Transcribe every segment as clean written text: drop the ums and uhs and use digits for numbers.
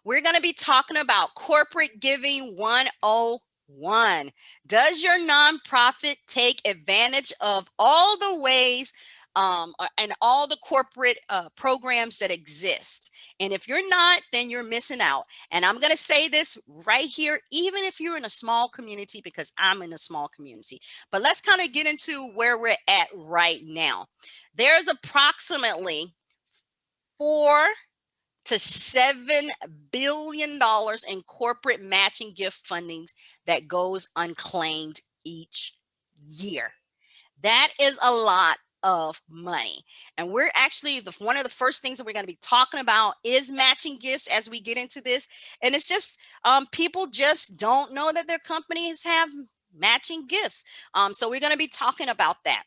We're going to be talking about Corporate Giving 101. Does your nonprofit take advantage of all the ways and all the corporate programs that exist? And if you're not, then you're missing out. And I'm going to say this right here, even if you're in a small community, because I'm in a small community. But let's kind of get into where we're at right now. There's approximately $4 to $7 billion in corporate matching gift fundings that goes unclaimed each year. That is a lot of money. And we're actually, one of the first things that we're going to be talking about is matching gifts as we get into this. And it's just people just don't know that their companies have matching gifts. So we're going to be talking about that.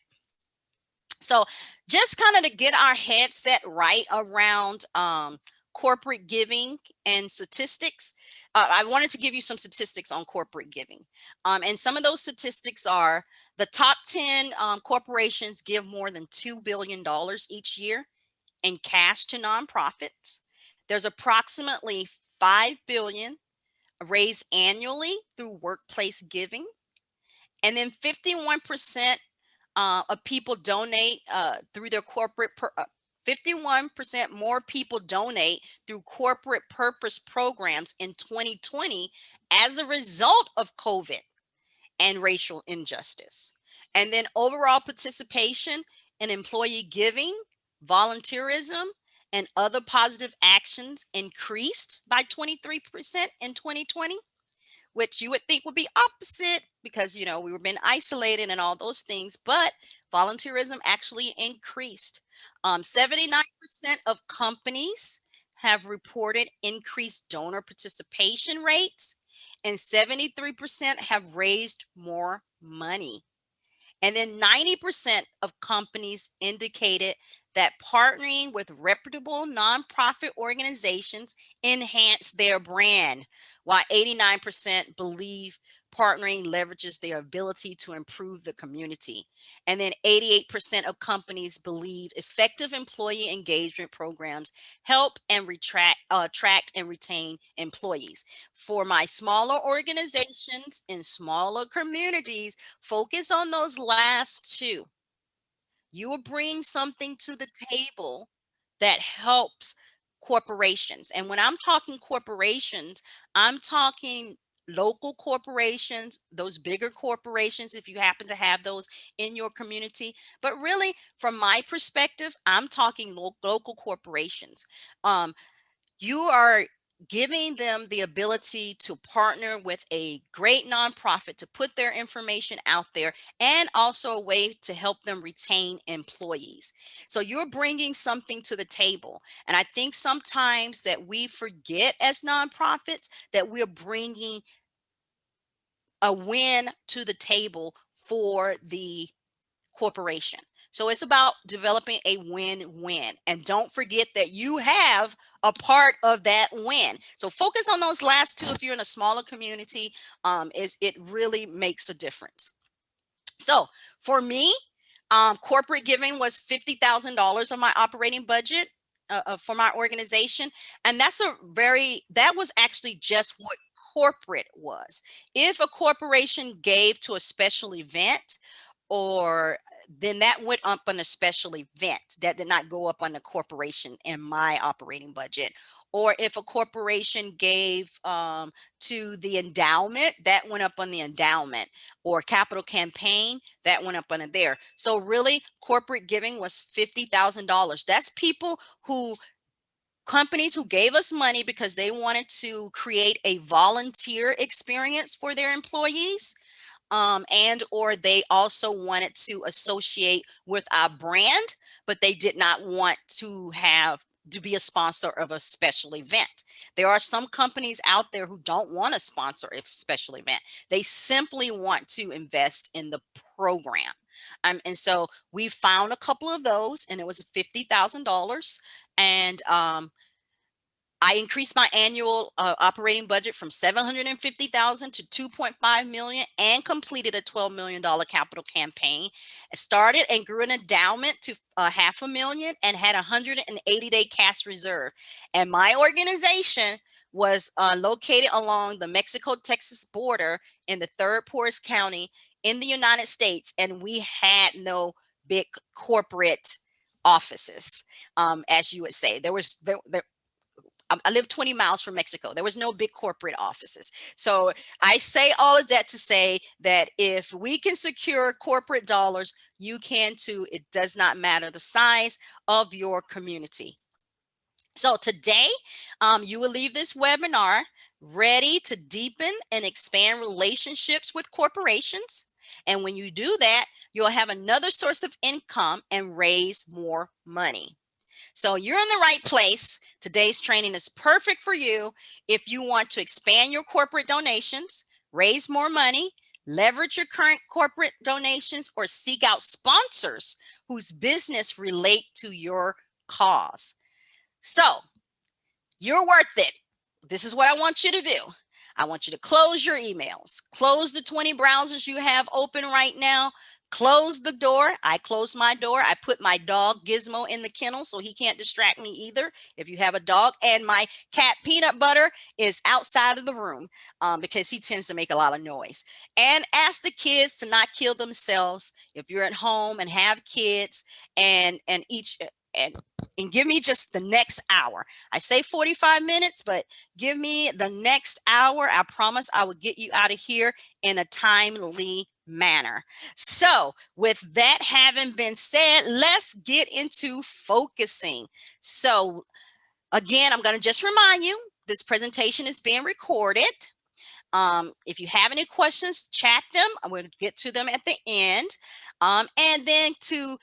So just kind of to get our head set right around corporate giving and statistics, I wanted to give you some statistics on corporate giving. And some of those statistics are the top 10 corporations give more than $2 billion each year in cash to nonprofits. There's approximately $5 billion raised annually through workplace giving. And then 51% of people donate through their corporate 51% more people donate through corporate purpose programs in 2020 as a result of COVID and racial injustice. And then overall participation in employee giving, volunteerism, and other positive actions increased by 23% in 2020, which you would think would be opposite because, we were being isolated and all those things, but volunteerism actually increased. 79% of companies have reported increased donor participation rates, and 73% have raised more money. And then 90% of companies indicated that partnering with reputable nonprofit organizations enhance their brand, while 89% believe partnering leverages their ability to improve the community. And then 88% of companies believe effective employee engagement programs help and attract and retain employees. For my smaller organizations in smaller communities, focus on those last two. You will bring something to the table that helps corporations. And when I'm talking corporations, I'm talking local corporations, those bigger corporations, if you happen to have those in your community. But really, from my perspective, I'm talking local corporations. You are giving them the ability to partner with a great nonprofit to put their information out there, and also a way to help them retain employees. So you're bringing something to the table. And I think sometimes that we forget as nonprofits that we're bringing a win to the table for the corporation. So it's about developing a win-win. And don't forget that you have a part of that win. So focus on those last two if you're in a smaller community. It really makes a difference. So for me, corporate giving was $50,000 of my operating budget for my organization. And that was actually just what corporate was. If a corporation gave to a special event, or then that went up on a special event. That did not go up on the corporation in my operating budget. Or if a corporation gave to the endowment, that went up on the endowment. Or capital campaign, that went up on it there. So really, corporate giving was $50,000. That's companies who gave us money because they wanted to create a volunteer experience for their employees. And or they also wanted to associate with our brand, but they did not want to be a sponsor of a special event. There are some companies out there who don't want to sponsor a special event. They simply want to invest in the program. And so we found a couple of those, and it was $50,000. And I increased my annual operating budget from $750,000 to $2.5 million, and completed a $12 million capital campaign. I started and grew an endowment to $500,000 and had a 180-day cash reserve. And my organization was located along the Mexico-Texas border in the third poorest county in the United States, and we had no big corporate offices, as you would say. I lived 20 miles from Mexico. There was no big corporate offices. So I say all of that to say that if we can secure corporate dollars, you can too. It does not matter the size of your community. So today, you will leave this webinar ready to deepen and expand relationships with corporations. And when you do that, you'll have another source of income and raise more money. So you're in the right place. Today's training is perfect for you if you want to expand your corporate donations, raise more money, leverage your current corporate donations, or seek out sponsors whose business relate to your cause. So you're worth it. This is what I want you to do. I want you to close your emails, close the 20 browsers you have open right now, close the door. I close my door. I put my dog Gizmo in the kennel so he can't distract me either. If you have a dog, and my cat Peanut Butter is outside of the room because he tends to make a lot of noise. And ask the kids to not kill themselves if you're at home and have kids, and give me just the next hour. I say 45 minutes, but give me the next hour. I promise I will get you out of here in a timely manner. So with that having been said, let's get into focusing. So again, I'm going to just remind you, this presentation is being recorded. If you have any questions, chat them. I'm going to get to them at the end. And then to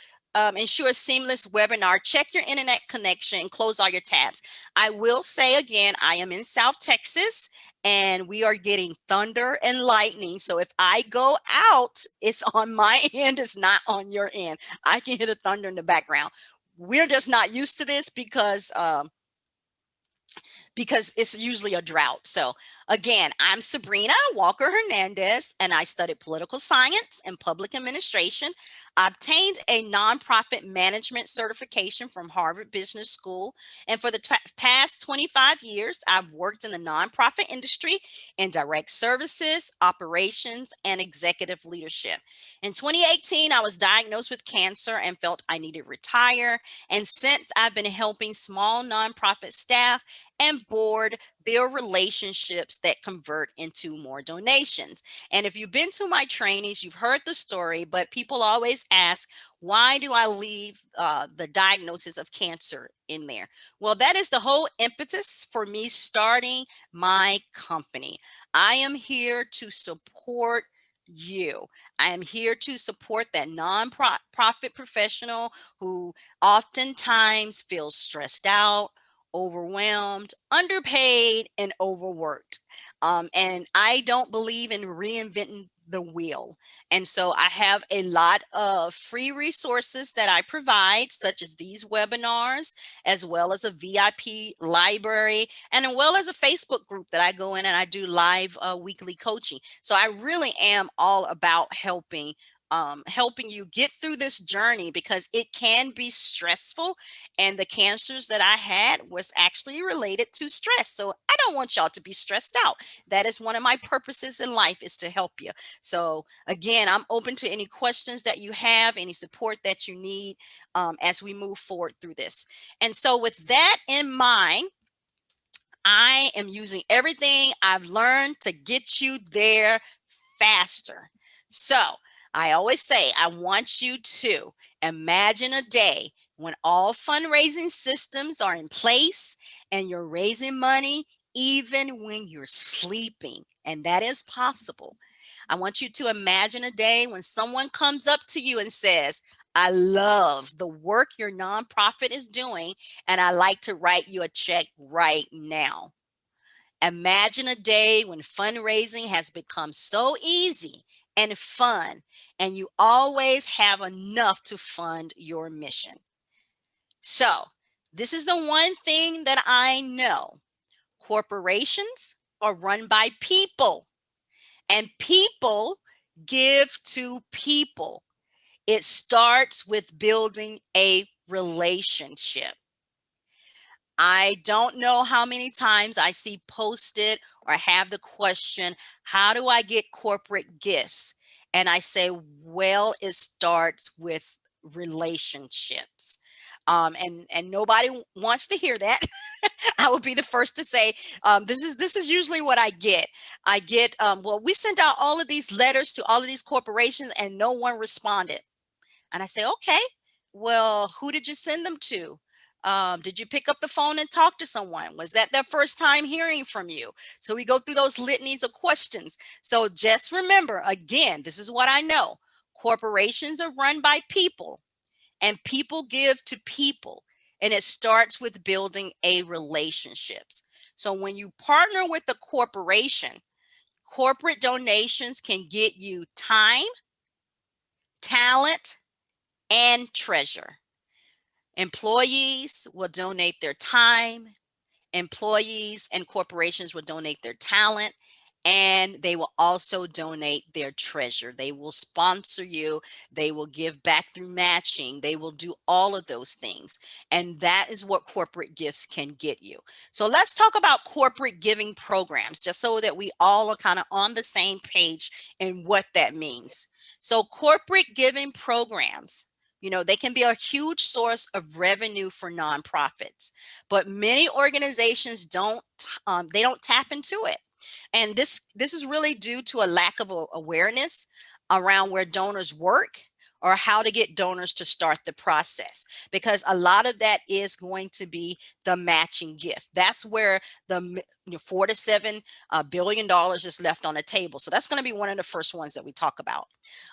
ensure a seamless webinar, check your internet connection and close all your tabs. I will say again, I am in South Texas and we are getting thunder and lightning. So if I go out, it's on my end, it's not on your end. I can hear the thunder in the background. We're just not used to this because it's usually a drought. So again, I'm Sabrina Walker Hernandez, and I studied political science and public administration. I obtained a nonprofit management certification from Harvard Business School. And for the past 25 years, I've worked in the nonprofit industry in direct services, operations, and executive leadership. In 2018, I was diagnosed with cancer and felt I needed to retire. And since I've been helping small nonprofit staff and board build relationships that convert into more donations. And if you've been to my trainings, you've heard the story, but people always ask, why do I leave the diagnosis of cancer in there? Well, that is the whole impetus for me starting my company. I am here to support you. I am here to support that nonprofit professional who oftentimes feels stressed out, overwhelmed, underpaid, and overworked. And I don't believe in reinventing the wheel. And so I have a lot of free resources that I provide, such as these webinars, as well as a VIP library, and as well as a Facebook group that I go in and I do live weekly coaching. So I really am all about helping you get through this journey because it can be stressful, and the cancers that I had was actually related to stress. So I don't want y'all to be stressed out. That is one of my purposes in life, is to help you. So again, I'm open to any questions that you have, any support that you need as we move forward through this. And so with that in mind, I am using everything I've learned to get you there faster. So I always say, I want you to imagine a day when all fundraising systems are in place and you're raising money even when you're sleeping. And that is possible. I want you to imagine a day when someone comes up to you and says, I love the work your nonprofit is doing, and I like to write you a check right now. Imagine a day when fundraising has become so easy and fun, and you always have enough to fund your mission. So, this is the one thing that I know. Corporations are run by people, and people give to people. It starts with building a relationship. I don't know how many times I see posted or have the question, how do I get corporate gifts? And I say, well, it starts with relationships. And nobody wants to hear that. I would be the first to say, this is usually what I get. I get, well, we sent out all of these letters to all of these corporations and no one responded. And I say, okay, well, who did you send them to? Did you pick up the phone and talk to someone? Was that their first time hearing from you? So we go through those litanies of questions. So just remember, again, this is what I know. Corporations are run by people and people give to people. And it starts with building a relationships. So when you partner with a corporation, corporate donations can get you time, talent, and treasure. Employees will donate their time, employees and corporations will donate their talent, and they will also donate their treasure. They will sponsor you, they will give back through matching, they will do all of those things. And that is what corporate gifts can get you. So let's talk about corporate giving programs, just so that we all are kind of on the same page in what that means. So corporate giving programs, they can be a huge source of revenue for nonprofits, but many organizations they don't tap into it. And this is really due to a lack of awareness around where donors work or how to get donors to start the process, because a lot of that is going to be the matching gift. That's where the $4 to $7 billion is left on the table. So that's going to be one of the first ones that we talk about.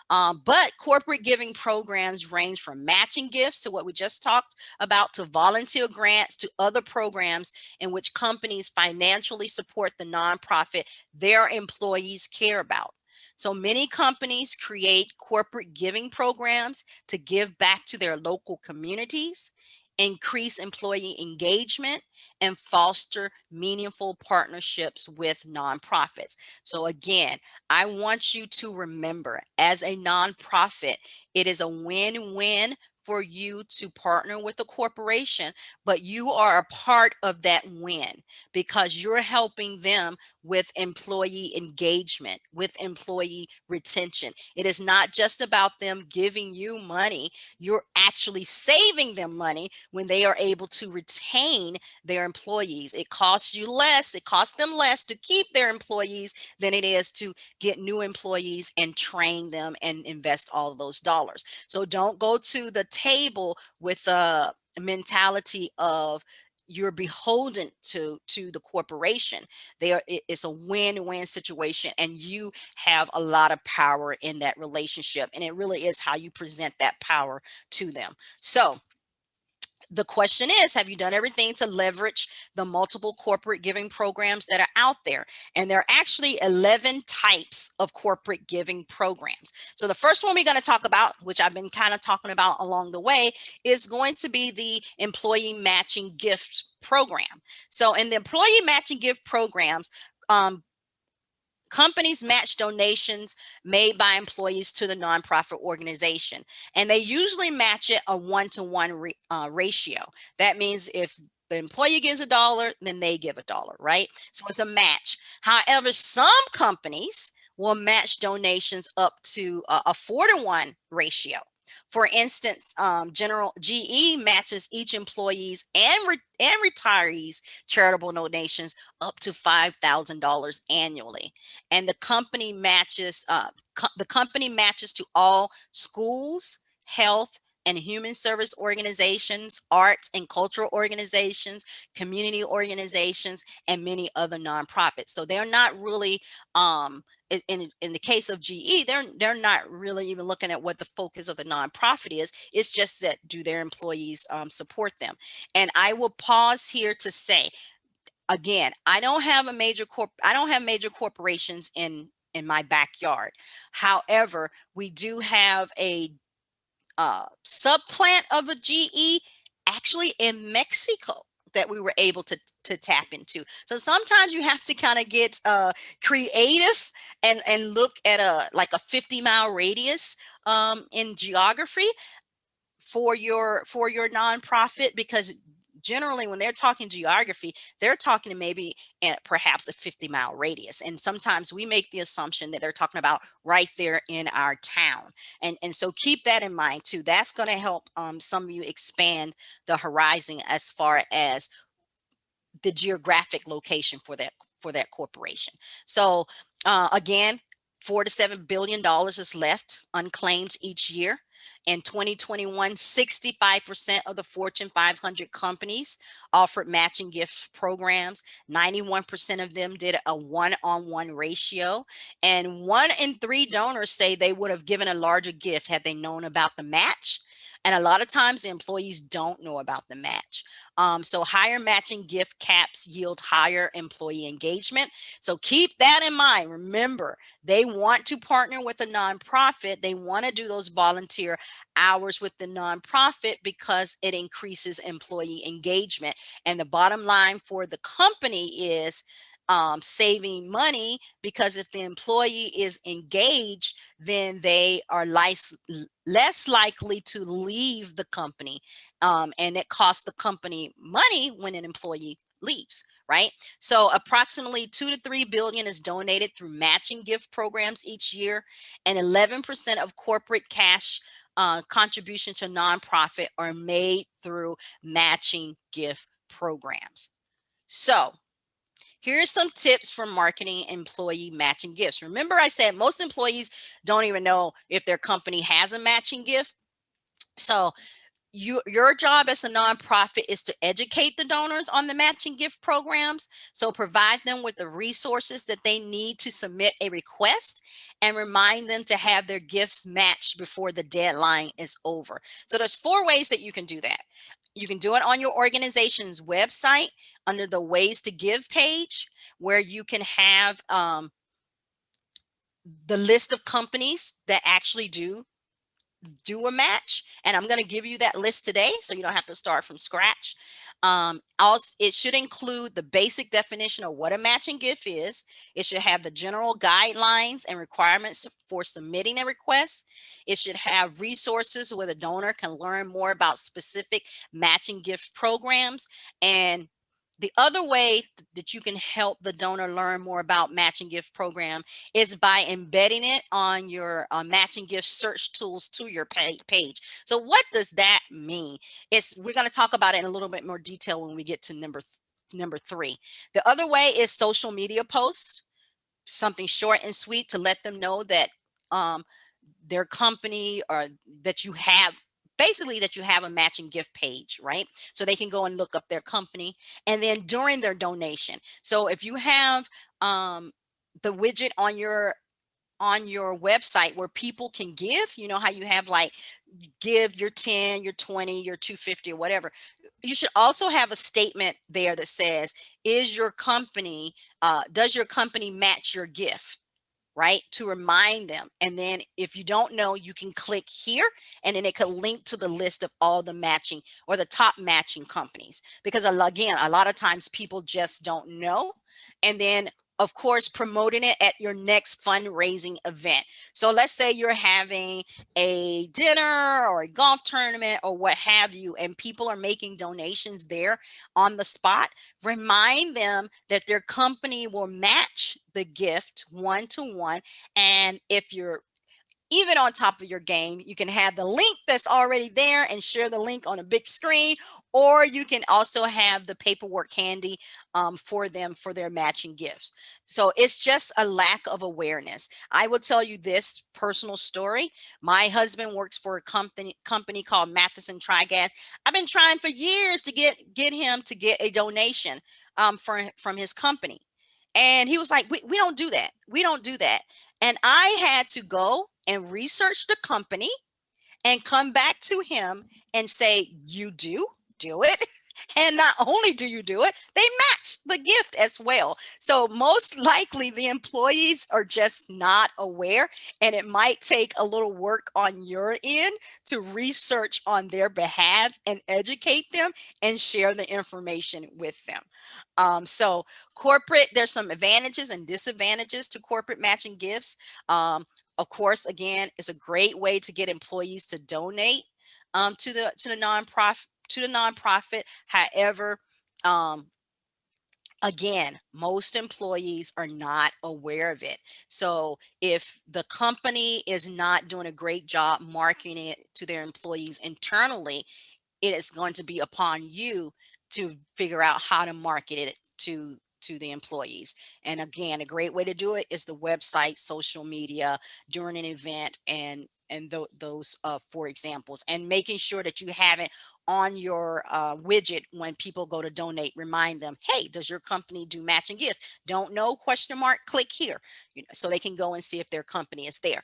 But corporate giving programs range from matching gifts to what we just talked about, to volunteer grants, to other programs in which companies financially support the nonprofit their employees care about. So many companies create corporate giving programs to give back to their local communities, increase employee engagement, and foster meaningful partnerships with nonprofits. So again, I want you to remember, as a nonprofit, it is a win-win for you to partner with a corporation, but you are a part of that win because you're helping them with employee engagement, with employee retention. It is not just about them giving you money. You're actually saving them money when they are able to retain their employees. It costs you less, it costs them less to keep their employees than it is to get new employees and train them and invest all of those dollars. So don't go to the table with a mentality of you're beholden to the corporation. It's a win-win situation, and you have a lot of power in that relationship, and it really is how you present that power to them. So the question is, have you done everything to leverage the multiple corporate giving programs that are out there? And there are actually 11 types of corporate giving programs. So the first one we're going to talk about, which I've been kind of talking about along the way, is going to be the employee matching gift program. So in the employee matching gift programs, companies match donations made by employees to the nonprofit organization, and they usually match it a 1-to-1 ratio. That means if the employee gives $1, then they give $1, right? So it's a match. However, some companies will match donations up to a 4-to-1 ratio. For instance, General GE matches each employee's and retirees' charitable donations up to $5,000 annually, and the company matches to all schools, health and human service organizations, arts and cultural organizations, community organizations, and many other nonprofits. So they're not really in the case of GE, they're not really even looking at what the focus of the nonprofit is. It's just that, do their employees support them? And I will pause here to say, again, I don't have major corporations in my backyard. However, we do have a subplant of a GE actually in Mexico that we were able to tap into. So sometimes you have to kind of get creative and look at a 50-mile radius in geography for your nonprofit, because generally when they're talking geography, they're talking maybe perhaps a 50-mile radius. And sometimes we make the assumption that they're talking about right there in our town. And so keep that in mind too. That's going to help some of you expand the horizon as far as the geographic location for that corporation. So again, $4 to $7 billion is left unclaimed each year. In 2021, 65% of the Fortune 500 companies offered matching gift programs. 91% of them did a one-on-one ratio. And 1 in 3 donors say they would have given a larger gift had they known about the match. And a lot of times the employees don't know about the match. So higher matching gift caps yield higher employee engagement. So keep that in mind. Remember, they want to partner with a nonprofit. They want to do those volunteer hours with the nonprofit because it increases employee engagement. And the bottom line for the company is saving money, because if the employee is engaged, then they are less likely to leave the company. And it costs the company money when an employee leaves, right? So approximately 2 to 3 billion is donated through matching gift programs each year, and 11% of corporate cash contributions to nonprofit are made through matching gift programs. So here's some tips for marketing employee matching gifts. Remember, I said most employees don't even know if their company has a matching gift. So your job as a nonprofit is to educate the donors on the matching gift programs. So provide them with the resources that they need to submit a request, and remind them to have their gifts matched before the deadline is over. So there's 4 ways that you can do that. You can do it on your organization's website under the Ways to Give page, where you can have the list of companies that actually do a match, and I'm going to give you that list today so you don't have to start from scratch. Also, it should include the basic definition of what a matching gift is. It should have the general guidelines and requirements for submitting a request. It should have resources where the donor can learn more about specific matching gift programs. And the other way that you can help the donor learn more about matching gift program is by embedding it on your matching gift search tools to your page. So what does that mean? We're going to talk about it in a little bit more detail when we get to number 3. The other way is social media posts, something short and sweet to let them know that their company, or that you have a matching gift page, right? So they can go and look up their company. And then during their donation, so if you have the widget on your website where people can give, you know how you have like give your 10, your 20, your 250 or whatever, you should also have a statement there that says, does your company match your gift? Right, to remind them. And then if you don't know, you can click here, and then it could link to the list of all the matching or the top matching companies, because again, a lot of times people just don't know. And then of course, promoting it at your next fundraising event. So let's say you're having a dinner or a golf tournament or what have you, and people are making donations there on the spot. Remind them that their company will match the gift 1-to-1. And if you're even on top of your game, you can have the link that's already there and share the link on a big screen, or you can also have the paperwork handy for them for their matching gifts. So it's just a lack of awareness. I will tell you this personal story. My husband works for a company called Matheson Trigas. I've been trying for years to get him to get a donation from his company. And he was like, we don't do that. We don't do that. And I had to go and research the company and come back to him and say, you do it. And not only do you do it, they match the gift as well. So most likely the employees are just not aware, and it might take a little work on your end to research on their behalf and educate them and share the information with them. So there's some advantages and disadvantages to corporate matching gifts. Of course, again, it's a great way to get employees to donate to the to the nonprofit. However, um, again, most employees are not aware of it. So if the company is not doing a great job marketing it to their employees internally, it is going to be upon you to figure out how to market it to the employees. And again, a great way to do it is the website, social media, during an event, and those four examples, and making sure that you have it on your widget when people go to donate. Remind them, hey, does your company do matching gift? Don't know, question mark, click here, so they can go and see if their company is there.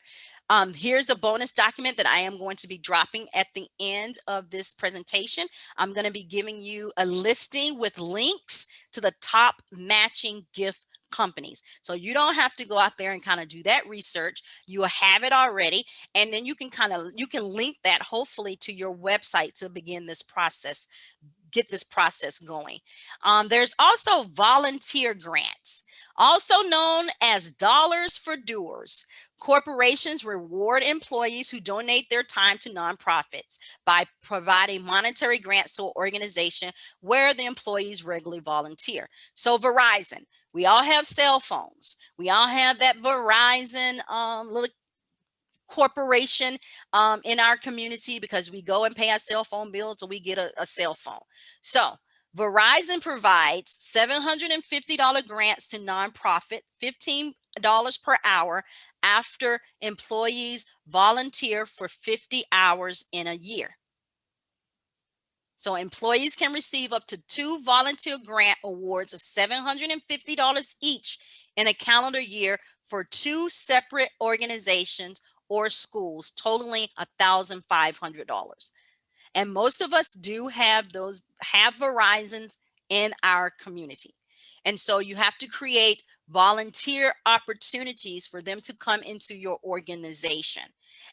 Here's a bonus document that I am going to be dropping at the end of this presentation. I'm going to be giving you a listing with links to the top matching gift companies. So you don't have to go out there and kind of do that research. You will have it already. And then you can link that hopefully to your website to begin this process, get this process going. There's also volunteer grants, also known as dollars for doers. Corporations reward employees who donate their time to nonprofits by providing monetary grants to an organization where the employees regularly volunteer. So Verizon, we all have cell phones. We all have that Verizon little corporation in our community because we go and pay our cell phone bills, so we get a cell phone. So Verizon provides $750 grants to nonprofit, $15 per hour after employees volunteer for 50 hours in a year. So employees can receive up to 2 volunteer grant awards of $750 each in a calendar year for 2 separate organizations or schools, totaling $1,500. And most of us do have Verizons in our community. And so you have to create volunteer opportunities for them to come into your organization.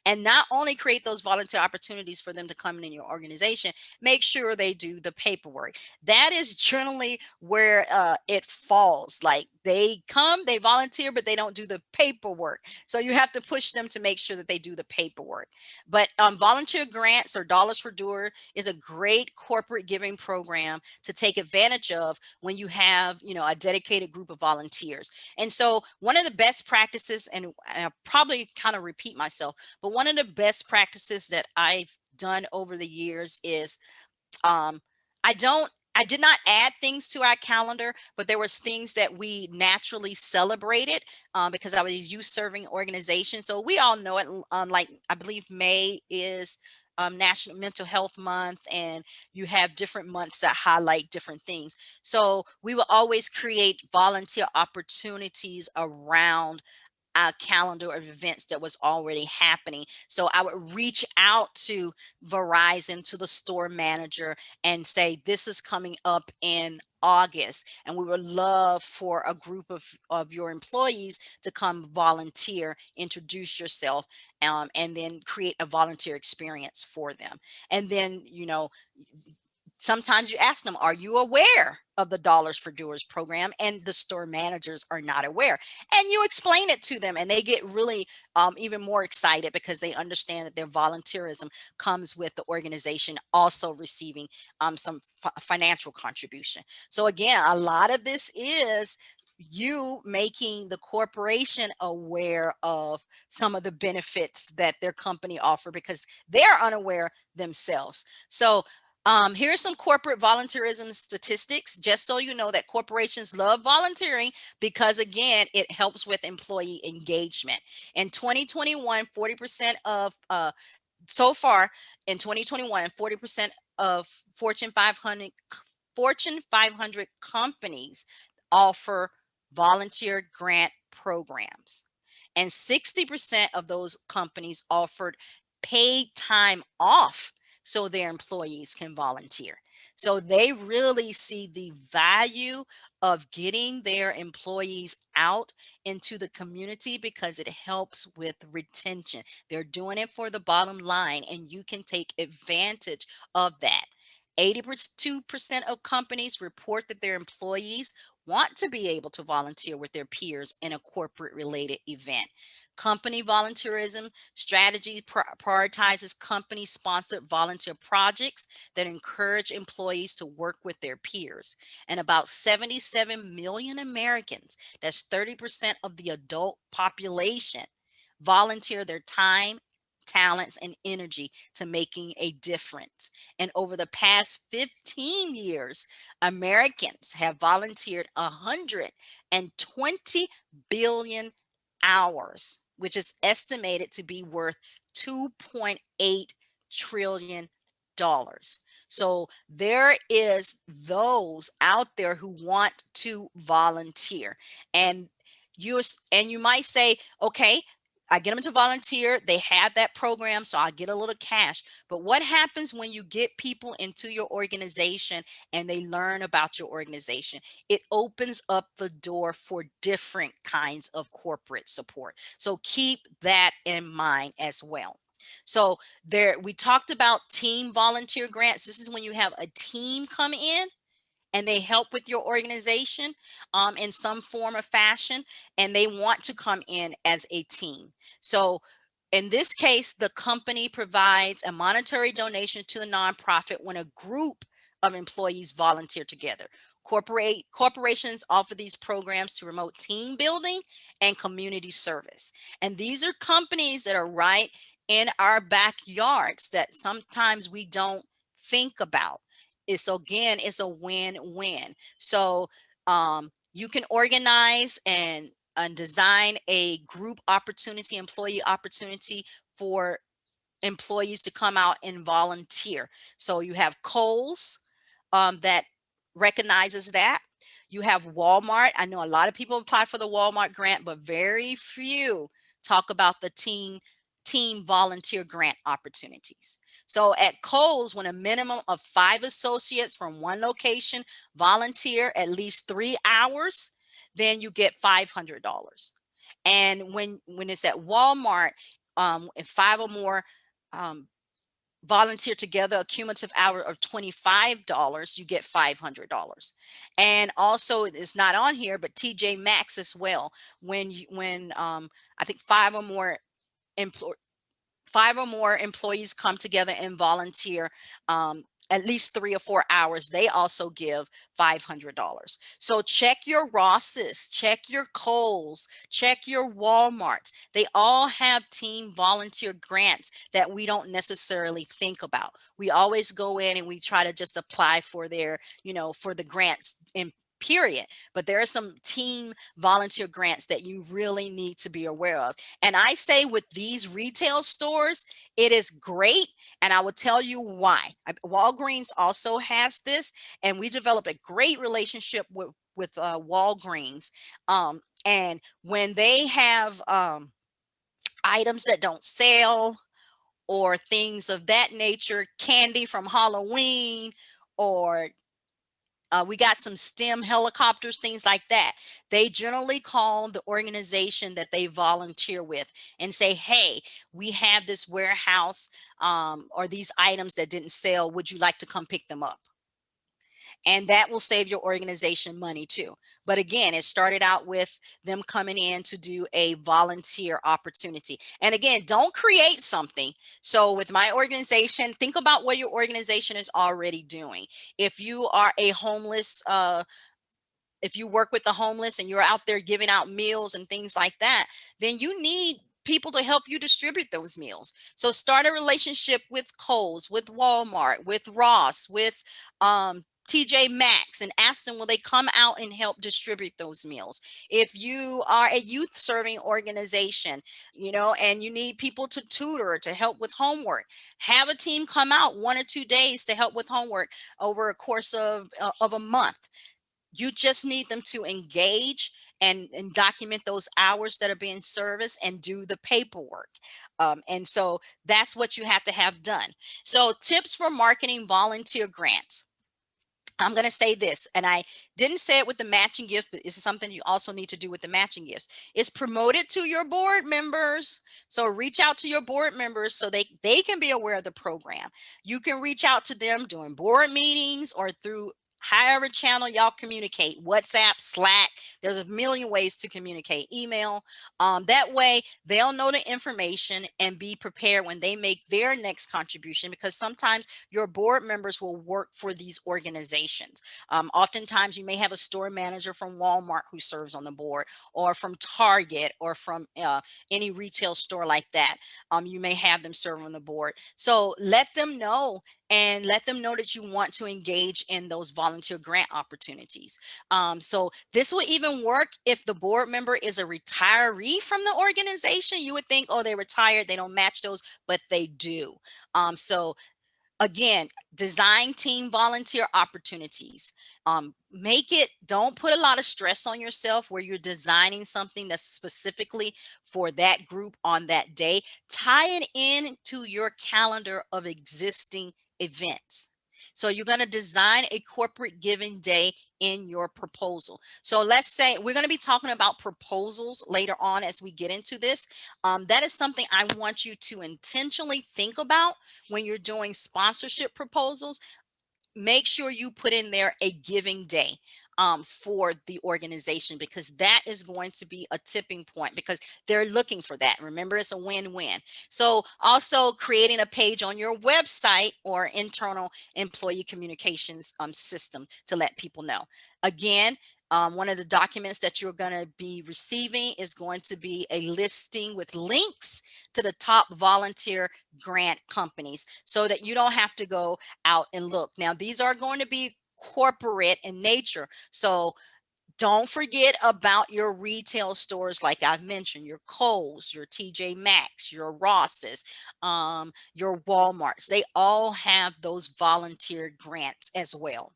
And not only create those volunteer opportunities for them to come in your organization, make sure they do the paperwork. That is generally where it falls. Like they come, they volunteer, but they don't do the paperwork. So you have to push them to make sure that they do the paperwork. But volunteer grants or dollars for doer is a great corporate giving program to take advantage of when you have, a dedicated group of volunteers. And so one of the best practices, and I'll probably kind of repeat myself, but one of the best practices that I've done over the years is um, I did not add things to our calendar, but there was things that we naturally celebrated because I was youth serving organization. So we all know it. Like I believe May is National Mental Health Month, and you have different months that highlight different things. So we will always create volunteer opportunities around a calendar of events that was already happening. So I would reach out to Verizon, to the store manager, and say, this is coming up in August, and we would love for a group of your employees to come volunteer, introduce yourself, and then create a volunteer experience for them. And then, sometimes you ask them, are you aware of the Dollars for Doers program? And the store managers are not aware. And you explain it to them, and they get really even more excited because they understand that their volunteerism comes with the organization also receiving some financial contribution. So again, a lot of this is you making the corporation aware of some of the benefits that their company offer because they're unaware themselves. So here are some corporate volunteerism statistics, just so you know that corporations love volunteering because, again, it helps with employee engagement. In 2021, 40% of, so far in 2021, 40% of Fortune 500 companies offer volunteer grant programs. And 60% of those companies offered paid time off so their employees can volunteer. So they really see the value of getting their employees out into the community because it helps with retention. They're doing it for the bottom line, and you can take advantage of that. 82% of companies report that their employees want to be able to volunteer with their peers in a corporate related event. Company volunteerism strategy prioritizes company sponsored volunteer projects that encourage employees to work with their peers. And about 77 million Americans, that's 30% of the adult population, volunteer their time, talents, and energy to making a difference. And over the past 15 years, Americans have volunteered 120 billion hours, which is estimated to be worth $2.8 trillion. So there is those out there who want to volunteer. And you might say, okay, I get them to volunteer. They have that program, so I get a little cash. But what happens when you get people into your organization and they learn about your organization? It opens up the door for different kinds of corporate support. So keep that in mind as well. So there, we talked about team volunteer grants. This is when you have a team come in and they help with your organization in some form or fashion, and they want to come in as a team. So in this case, the company provides a monetary donation to the nonprofit when a group of employees volunteer together. Corporations offer these programs to promote team building and community service. And these are companies that are right in our backyards that sometimes we don't think about. It's a win-win. So you can organize and design a group opportunity, employee opportunity for employees to come out and volunteer. So you have Kohl's that recognizes that. You have Walmart. I know a lot of people apply for the Walmart grant, but very few talk about the team volunteer grant opportunities. So at Kohl's, when a minimum of 5 associates from one location volunteer at least 3 hours, then you get $500. And when it's at Walmart, if 5 or more um, volunteer together a cumulative hour of $25, you get $500. And also, it's not on here, but TJ Maxx as well. When I think 5 or more employees come together and volunteer at least 3 or 4 hours, they also give $500. So check your Rosses, check your Kohl's, check your Walmarts. They all have team volunteer grants that we don't necessarily think about. We always go in and we try to just apply for for the grants in period. But there are some team volunteer grants that you really need to be aware of. And I say with these retail stores, it is great. And I will tell you why. Walgreens also has this, and we developed a great relationship with Walgreens. And when they have items that don't sell or things of that nature, candy from Halloween, or we got some STEM helicopters, things like that. They generally call the organization that they volunteer with and say, hey, we have this warehouse or these items that didn't sell. Would you like to come pick them up? And that will save your organization money too. But again, it started out with them coming in to do a volunteer opportunity. And again, don't create something. So with my organization, think about what your organization is already doing. If you are a homeless if you work with the homeless and you're out there giving out meals and things like that, then you need people to help you distribute those meals. So start a relationship with Kohl's, with Walmart, with Ross, with TJ Maxx, and ask them will they come out and help distribute those meals. If you are a youth serving organization, and you need people to tutor, to help with homework, have a team come out 1 or 2 days to help with homework over a course of a month. You just need them to engage and document those hours that are being serviced and do the paperwork. And so that's what you have to have done. So tips for marketing volunteer grants. I'm going to say this, and I didn't say it with the matching gift, but this is something you also need to do with the matching gifts. It's promote it to your board members. So reach out to your board members so they can be aware of the program. You can reach out to them during board meetings or through however channel y'all communicate, WhatsApp, Slack, there's a million ways to communicate, email. That way they'll know the information and be prepared when they make their next contribution, because sometimes your board members will work for these organizations. Oftentimes you may have a store manager from Walmart who serves on the board, or from Target, or from any retail store like that. You may have them serve on the board. So let them know, and let them know that you want to engage in those volunteer grant opportunities. So this will even work if the board member is a retiree from the organization. You would think, oh, they retired, they don't match those, but they do. So again, design team volunteer opportunities. Don't put a lot of stress on yourself where you're designing something that's specifically for that group on that day. Tie it into your calendar of existing events. So you're going to design a corporate giving day in your proposal. So let's say we're going to be talking about proposals later on as we get into this. That is something I want you to intentionally think about when you're doing sponsorship proposals. Make sure you put in there a giving day for the organization, because that is going to be a tipping point, because they're looking for that. Remember, it's a win-win. So also creating a page on your website or internal employee communications system to let people know. Again, one of the documents that you're going to be receiving is going to be a listing with links to the top volunteer grant companies, so that you don't have to go out and look. Now, these are going to be corporate in nature, so don't forget about your retail stores, like I've mentioned, your Kohl's, your TJ Maxx, your Ross's, your Walmarts. They all have those volunteer grants as well.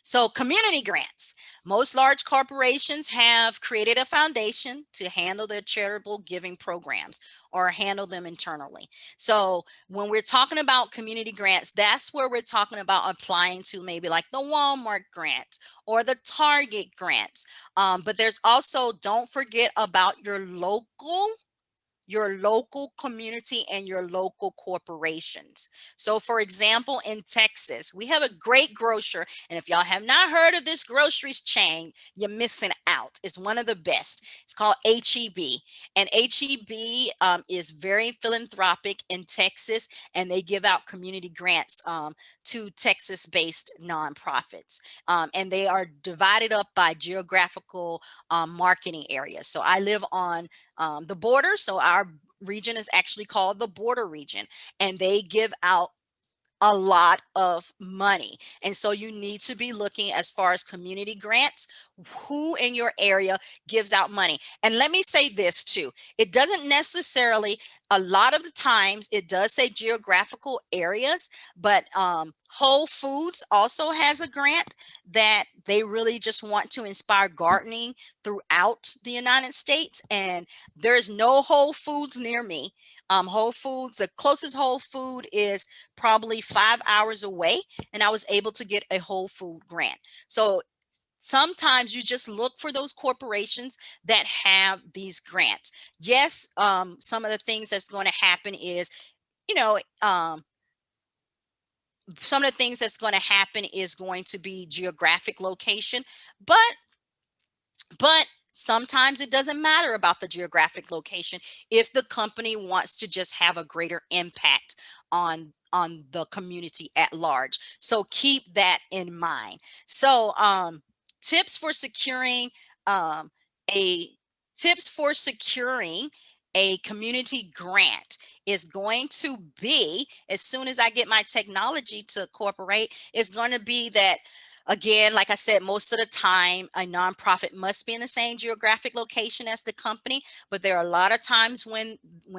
So community grants. Most large corporations have created a foundation to handle their charitable giving programs or handle them internally. So when we're talking about community grants, that's where we're talking about applying to maybe like the Walmart grants or the Target grants. But there's also, don't forget about your local community and your local corporations. So for example, in Texas, we have a great grocer. And if y'all have not heard of this groceries chain, you're missing out. It's one of the best. It's called HEB. And HEB is very philanthropic in Texas, and they give out community grants to Texas-based nonprofits. And they are divided up by geographical marketing areas. So I live on the border. So our region is actually called the border region, and they give out a lot of money. And so you need to be looking as far as community grants, who in your area gives out money. And let me say this too, it doesn't necessarily, a lot of the times it does say geographical areas, but Whole Foods also has a grant that they really just want to inspire gardening throughout the United States. And there's no Whole Foods near me. Whole Foods, the closest Whole Food is probably 5 hours away, and I was able to get a Whole Food grant. So sometimes you just look for those corporations that have these grants. Yes, some of the things that's going to happen is, you know, some of the things that's going to happen is going to be geographic location, but sometimes it doesn't matter about the geographic location if the company wants to just have a greater impact on the community at large. So keep that in mind. So tips for securing um, a tips for securing a community grant is going to be, as soon as I get my technology to cooperate, is going to be that, again, like I said, most of the time, a nonprofit must be in the same geographic location as the company, but there are a lot of times when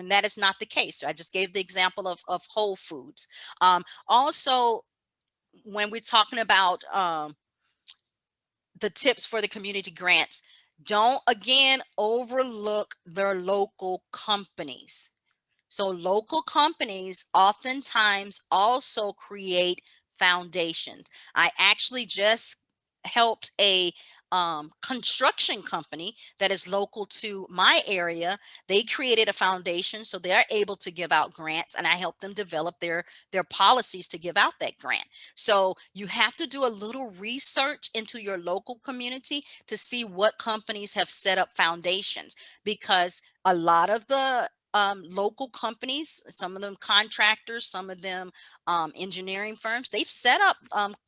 that is not the case. So I just gave the example of Whole Foods. Also, when we're talking about the tips for the community grants, don't again overlook their local companies. So local companies oftentimes also create foundations. I actually just helped a construction company that is local to my area. They created a foundation so they're able to give out grants, and I help them develop their policies to give out that grant. So you have to do a little research into your local community to see what companies have set up foundations, because a lot of the local companies, some of them contractors, some of them engineering firms, they've set up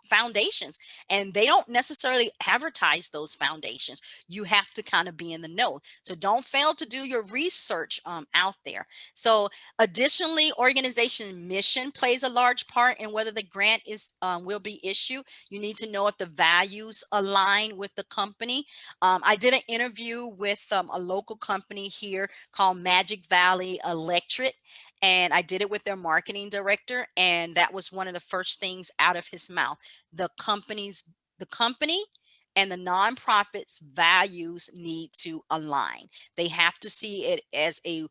foundations, and they don't necessarily advertise those foundations. You have to kind of be in the know. So don't fail to do your research out there. So additionally, organization mission plays a large part in whether the grant is will be issued. You need to know if the values align with the company. I did an interview with a local company here called Magic Valley Electric, and I did it with their marketing director, and that was one of the first things out of his mouth. The company and the nonprofit's values need to align. They have to see it as a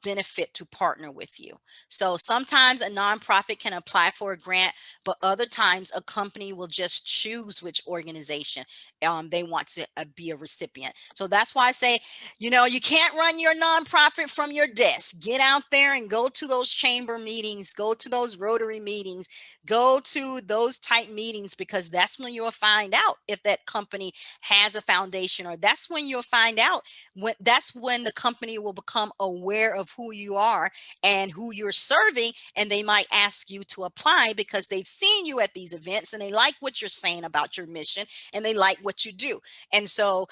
benefit to partner with you. So sometimes a nonprofit can apply for a grant, but other times a company will just choose which organization they want to be a recipient. So that's why I say, you can't run your nonprofit from your desk. Get out there and go to those chamber meetings, go to those Rotary meetings, go to those type meetings, because that's when you'll find out if that company has a foundation, or that's when you'll find out that's when the company will become aware of who you are and who you're serving, and they might ask you to apply because they've seen you at these events and they like what you're saying about your mission and they like what you do. And so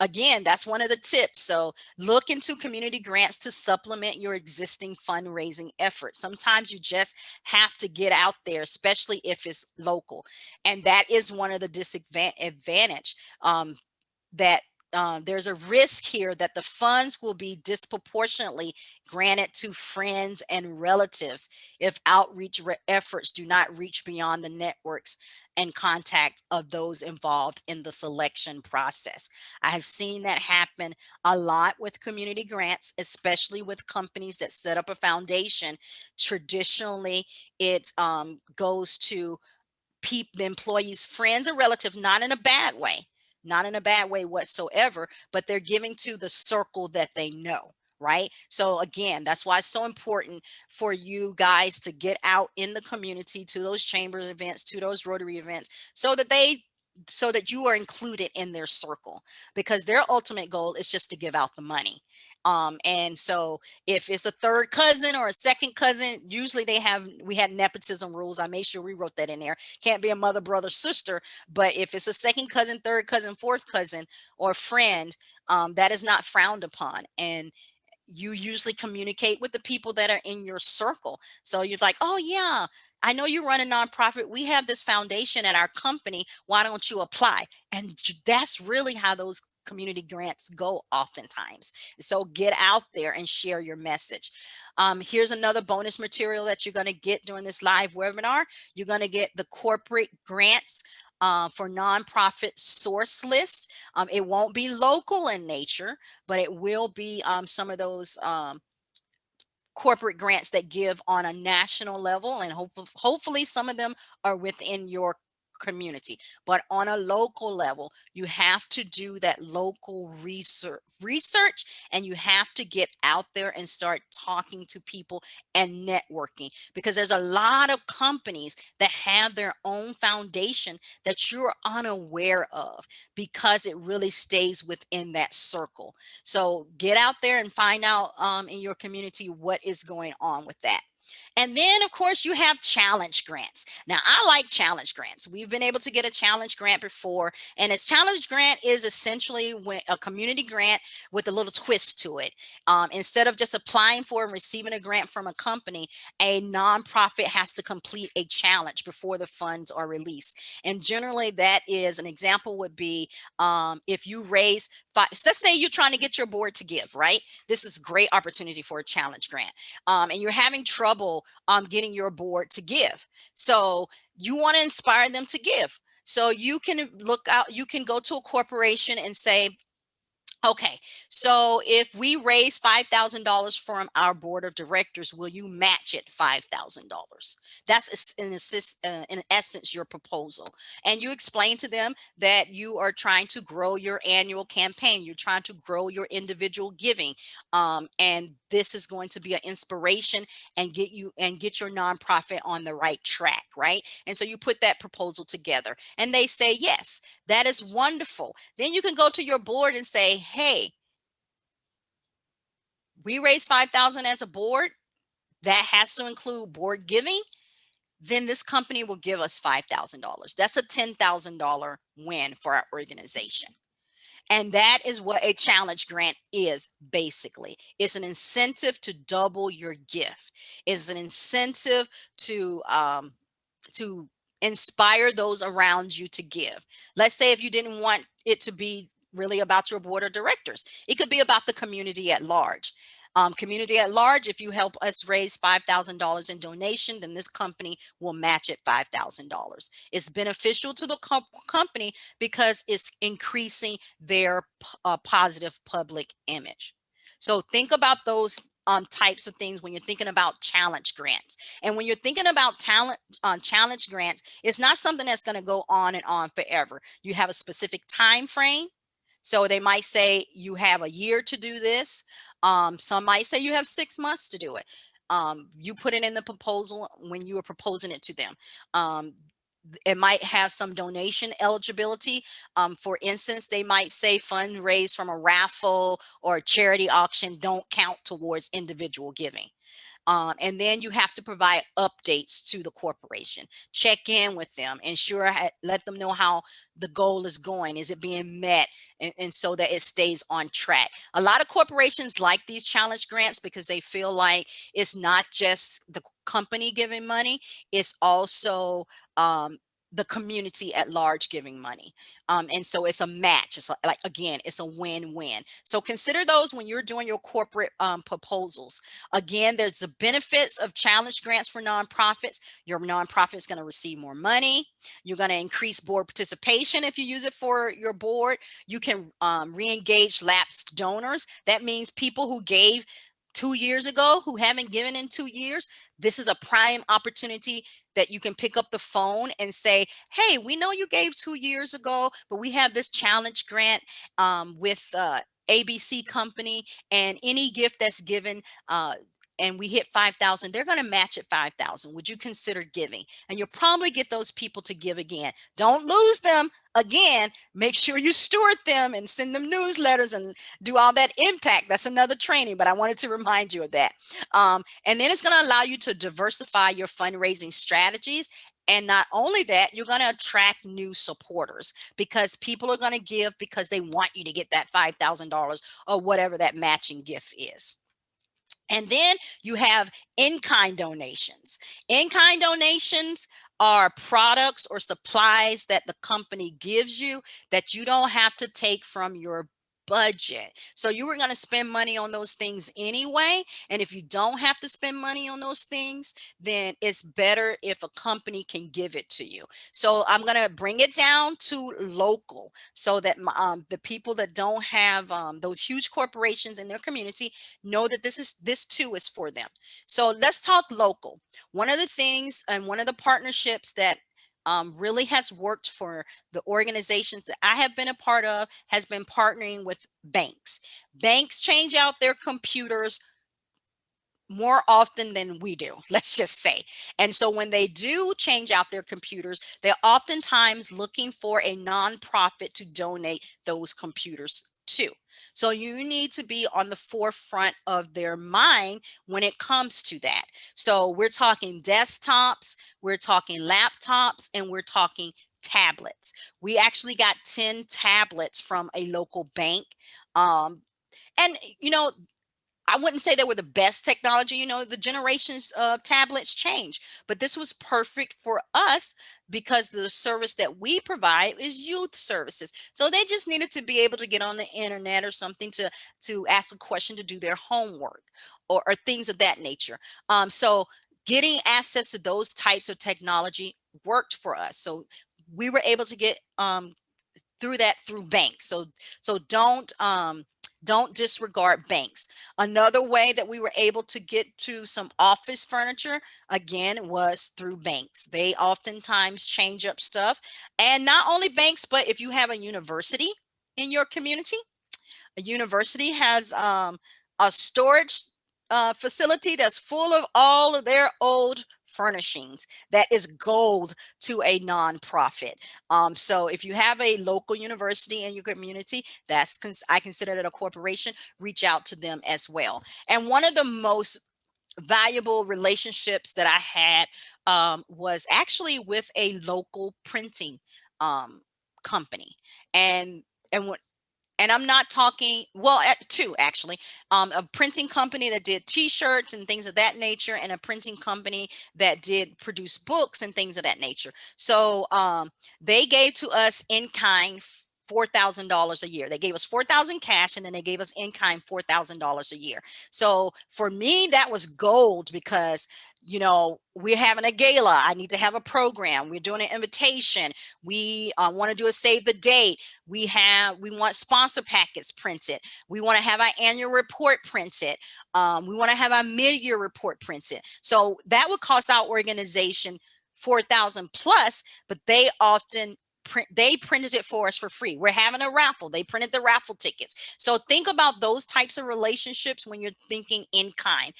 again, that's one of the tips. So look into community grants to supplement your existing fundraising efforts. Sometimes you just have to get out there, especially if it's local. And that is one of the disadvantage that there's a risk here that the funds will be disproportionately granted to friends and relatives if outreach efforts do not reach beyond the networks and contact of those involved in the selection process. I have seen that happen a lot with community grants, especially with companies that set up a foundation. Traditionally, it goes to the employees' friends or relatives, not in a bad way, not in a bad way whatsoever, but they're giving to the circle that they know. Right. So again, that's why it's so important for you guys to get out in the community, to those chambers events, to those Rotary events, so that you are included in their circle, because their ultimate goal is just to give out the money. And so if it's a third cousin or a second cousin, usually we had nepotism rules. I made sure we wrote that in there. Can't be a mother, brother, sister. But if it's a second cousin, third cousin, fourth cousin, or friend, that is not frowned upon. And you usually communicate with the people that are in your circle. So you're like, oh yeah, I know you run a nonprofit. We have this foundation at our company. Why don't you apply? And that's really how those community grants go oftentimes. So get out there and share your message. Here's another bonus material that you're going to get during this live webinar. You're going to get the corporate grants for nonprofit source list. It won't be local in nature, but it will be some of those corporate grants that give on a national level, and hopefully some of them are within your community. But on a local level, you have to do that local research, and you have to get out there and start talking to people and networking, because there's a lot of companies that have their own foundation that you're unaware of, because it really stays within that circle. So get out there and find out in your community what is going on with that. And then, of course, you have challenge grants. Now, I like challenge grants. We've been able to get a challenge grant before, and a challenge grant is essentially a community grant with a little twist to it. Instead of just applying for and receiving a grant from a company, a nonprofit has to complete a challenge before the funds are released. And generally, that is an example would be if you raise let's say you're trying to get your board to give, right? This is a great opportunity for a challenge grant. And you're having trouble getting your board to give. So you want to inspire them to give. So you can you can go to a corporation and say, Okay, so if we raise $5,000 from our board of directors, will you match it $5,000? That's in essence your proposal. And you explain to them that you are trying to grow your annual campaign. You're trying to grow your individual giving. And this is going to be an inspiration and get your nonprofit on the right track, right? And so you put that proposal together and they say, yes, that is wonderful. Then you can go to your board and say, hey, we raised 5,000 as a board. That has to include board giving. Then this company will give us $5,000. That's a $10,000 win for our organization. And that is what a challenge grant is basically. It's an incentive to double your gift. It's an incentive to inspire those around you to give. Let's say if you didn't want it to be really about your board of directors, it could be about the community at large. Community at large, if you help us raise $5,000 in donation, then this company will match it $5,000. It's beneficial to the company because it's increasing their positive public image. So think about those types of things when you're thinking about challenge grants. And when you're thinking about challenge grants, it's not something that's going to go on and on forever. You have a specific time frame. So they might say you have a year to do this. Some might say you have 6 months to do it. You put it in the proposal when you are proposing it to them. It might have some donation eligibility. For instance, they might say fundraise from a raffle or a charity auction don't count towards individual giving. And then you have to provide updates to the corporation. Check in with them, ensure, let them know how the goal is going. Is it being met? And so that it stays on track. A lot of corporations like these challenge grants because they feel like it's not just the company giving money, it's also the community at large giving money. And so it's a match. It's like, again, it's a win-win. So consider those when you're doing your corporate proposals. Again, there's the benefits of challenge grants for nonprofits. Your nonprofit is going to receive more money. You're going to increase board participation if you use it for your board. You can re-engage lapsed donors. That means people who gave 2 years ago who haven't given in 2 years. This is a prime opportunity that you can pick up the phone and say, hey, we know you gave 2 years ago, but we have this challenge grant with ABC company, and any gift that's given and we hit 5,000, they're going to match at 5,000. Would you consider giving? And you'll probably get those people to give again. Don't lose them. Again, make sure you steward them and send them newsletters and do all that impact. That's another training, but I wanted to remind you of that. And then it's going to allow you to diversify your fundraising strategies. And not only that, you're going to attract new supporters because people are going to give because they want you to get that $5,000 or whatever that matching gift is. And then you have in-kind donations. In-kind donations are products or supplies that the company gives you that you don't have to take from your budget. So you were going to spend money on those things anyway. And if you don't have to spend money on those things, then it's better if a company can give it to you. So I'm going to bring it down to local so that the people that don't have those huge corporations in their community know that this too is for them. So let's talk local. One of the things and one of the partnerships that really has worked for the organizations that I have been a part of has been partnering with banks. Banks change out their computers more often than we do, let's just say. And so when they do change out their computers, they're oftentimes looking for a nonprofit to donate those computers to. So you need to be on the forefront of their mind when it comes to that. So we're talking desktops, we're talking laptops, and we're talking tablets. We actually got 10 tablets from a local bank. And you know, I wouldn't say they were the best technology. You know, the generations of tablets change, but this was perfect for us because the service that we provide is youth services. So they just needed to be able to get on the internet or something to ask a question, to do their homework or things of that nature. So getting access to those types of technology worked for us. So we were able to get through banks. So don't disregard banks. Another way that we were able to get to some office furniture, again, was through banks. They oftentimes change up stuff. And not only banks, but if you have a university in your community, a university has a storage facility that's full of all of their old furnishings that is gold to a nonprofit. So if you have a local university in your community, I consider it a corporation. Reach out to them as well. And one of the most valuable relationships that I had was actually with a local printing company, and and what and I'm not talking, well, two actually, a printing company that did t-shirts and things of that nature, and a printing company that did produce books and things of that nature. So they gave to us in kind $4,000 a year. They gave us 4,000 cash, and then they gave us in kind $4,000 a year. So for me, that was gold, because we're having a gala. I need to have a program. We're doing an invitation. We want to do a save the date. We want sponsor packets printed. We want to have our annual report printed. We want to have our mid-year report printed. So that would cost our organization 4,000 plus, but they printed it for us for free. We're having a raffle. They printed the raffle tickets. So think about those types of relationships when you're thinking in kind.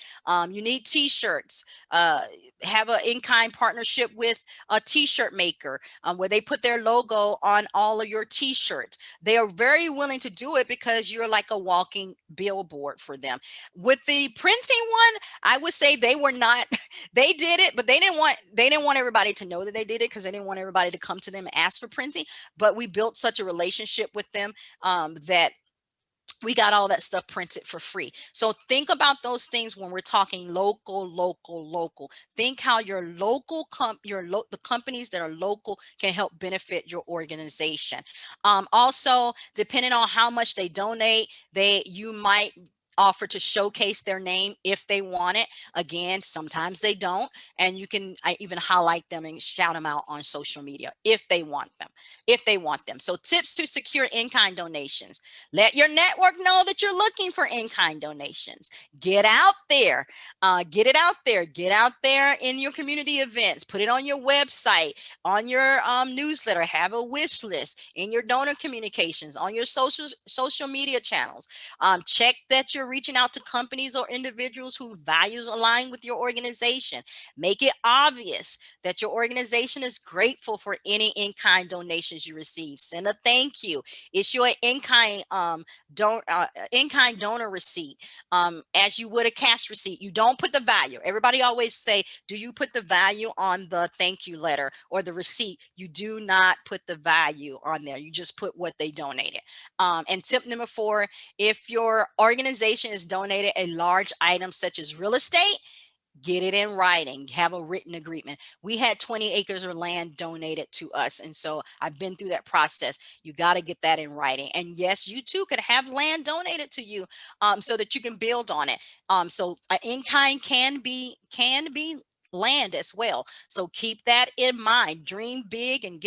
You need t-shirts. Have an in-kind partnership with a t-shirt maker where they put their logo on all of your t-shirts. They are very willing to do it because you're like a walking billboard for them. With the printing one, I would say they were not, they did it, but they didn't want everybody to know that they did it, because they didn't want everybody to come to them and ask for printing. But we built such a relationship with them that we got all that stuff printed for free. So think about those things when we're talking local, local, local. Think how your local the companies that are local can help benefit your organization. Also, depending on how much they donate, you might offer to showcase their name if they want it. Again, sometimes they don't, and you can even highlight them and shout them out on social media if they want them. So tips to secure in-kind donations: let your network know that you're looking for in-kind donations. Get out there. Get it out there. Get out there in your community events. Put it on your website, on your newsletter. Have a wish list in your donor communications, on your social media channels. Check that you're reaching out to companies or individuals whose values align with your organization. Make it obvious that your organization is grateful for any in-kind donations you receive. Send a thank you. Issue an in-kind donor receipt as you would a cash receipt. You don't put the value. Everybody always say, do you put the value on the thank you letter or the receipt? You do not put the value on there. You just put what they donated. And tip number 4, if your organization has donated a large item such as real estate, get it in writing. Have a written agreement. We had 20 acres of land donated to us, and so I've been through that process. You got to get that in writing. And yes, you too could have land donated to you so that you can build on it. So in-kind can be land as well. So keep that in mind. Dream big and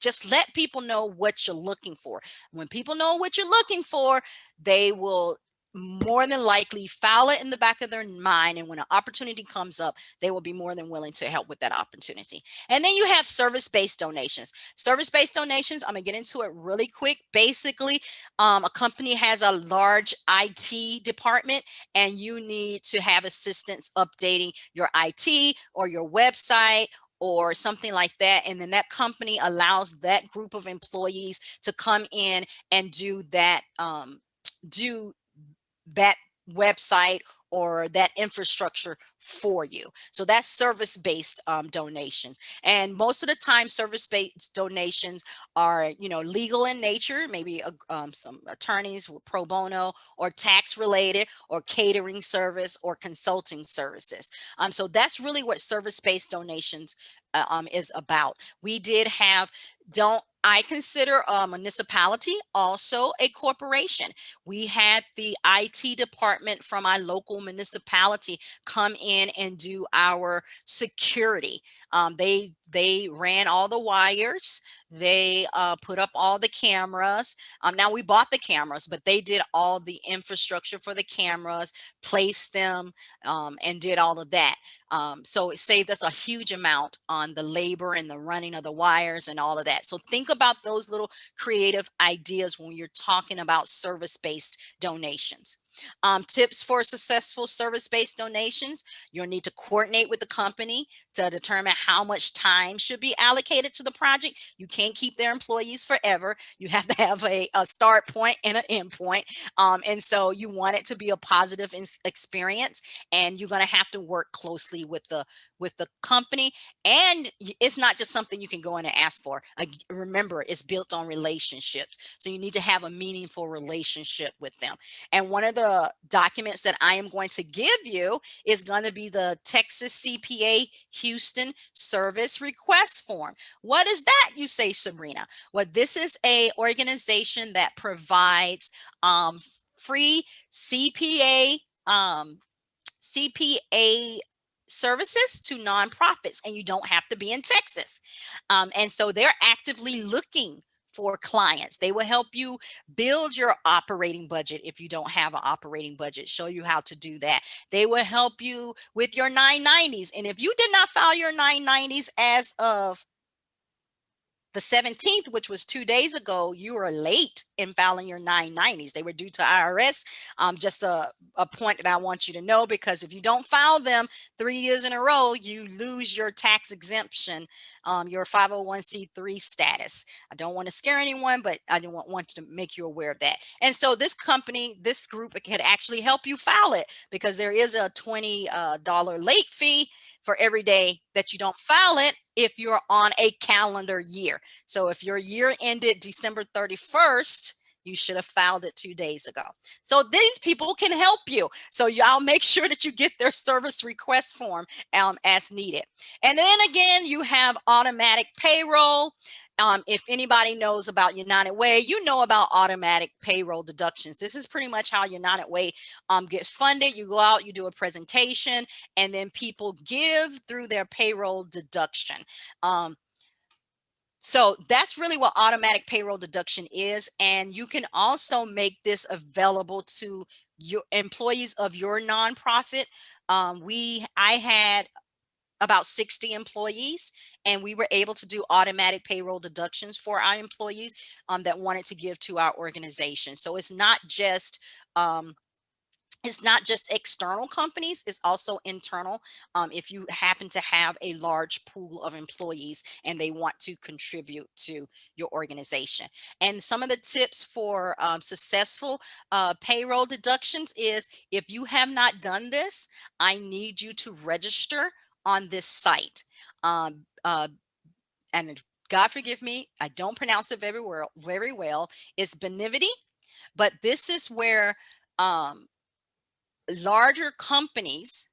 just let people know what you're looking for. When people know what you're looking for, they will more than likely file it in the back of their mind, and when an opportunity comes up, they will be more than willing to help with that opportunity. And then you have service-based donations. Service-based donations, I'm gonna get into it really quick. Basically, a company has a large IT department, and you need to have assistance updating your IT or your website or something like that, and then that company allows that group of employees to come in and do that website or that infrastructure for you. So that's service-based donations. And most of the time, service-based donations are, legal in nature, maybe some attorneys with pro bono or tax related or catering service or consulting services. So that's really what service-based donations is about. We did have, I consider a municipality also a corporation. We had the IT department from our local municipality come in and do our security. They ran all the wires. They put up all the cameras. Now we bought the cameras, but they did all the infrastructure for the cameras, placed them, and did all of that. So it saved us a huge amount on the labor and the running of the wires and all of that. So think about those little creative ideas when you're talking about service-based donations. Tips for successful service-based donations: you'll need to coordinate with the company to determine how much time should be allocated to the project. You can't keep their employees forever. You have to have a start point and an end point. And so you want it to be a positive experience, and you're going to have to work closely with the company. And it's not just something you can go in and ask for. Remember, it's built on relationships. So you need to have a meaningful relationship with them. And one of the documents that I am going to give you is going to be the Texas CPA Houston Service Request Form. What is that, you say, Sabrina? Well, this is a organization that provides free CPA services to nonprofits, and you don't have to be in Texas. And so they're actively looking for clients. They will help you build your operating budget if you don't have an operating budget, show you how to do that. They will help you with your 990s. And if you did not file your 990s as of the 17th, which was 2 days ago, you were late in filing your 990s. They were due to IRS. Just a point that I want you to know, because if you don't file them 3 years in a row, you lose your tax exemption, your 501c3 status. I don't want to scare anyone, but I want to make you aware of that. And so this company, this group, can actually help you file it, because there is a $20 late fee for every day that you don't file it if you're on a calendar year. So if your year ended December 31st, you should have filed it 2 days ago. So these people can help you. So I'll make sure that you get their service request form as needed. And then again, you have automatic payroll. If anybody knows about United Way, you know about automatic payroll deductions. This is pretty much how United Way gets funded. You go out, you do a presentation, and then people give through their payroll deduction. So that's really what automatic payroll deduction is. And you can also make this available to your employees of your nonprofit. I had about 60 employees, and we were able to do automatic payroll deductions for our employees that wanted to give to our organization. So it's not just external companies, it's also internal. If you happen to have a large pool of employees and they want to contribute to your organization. And some of the tips for successful payroll deductions is, if you have not done this, I need you to register on this site. And God forgive me, I don't pronounce it very well. It's Benivity, but this is where larger companies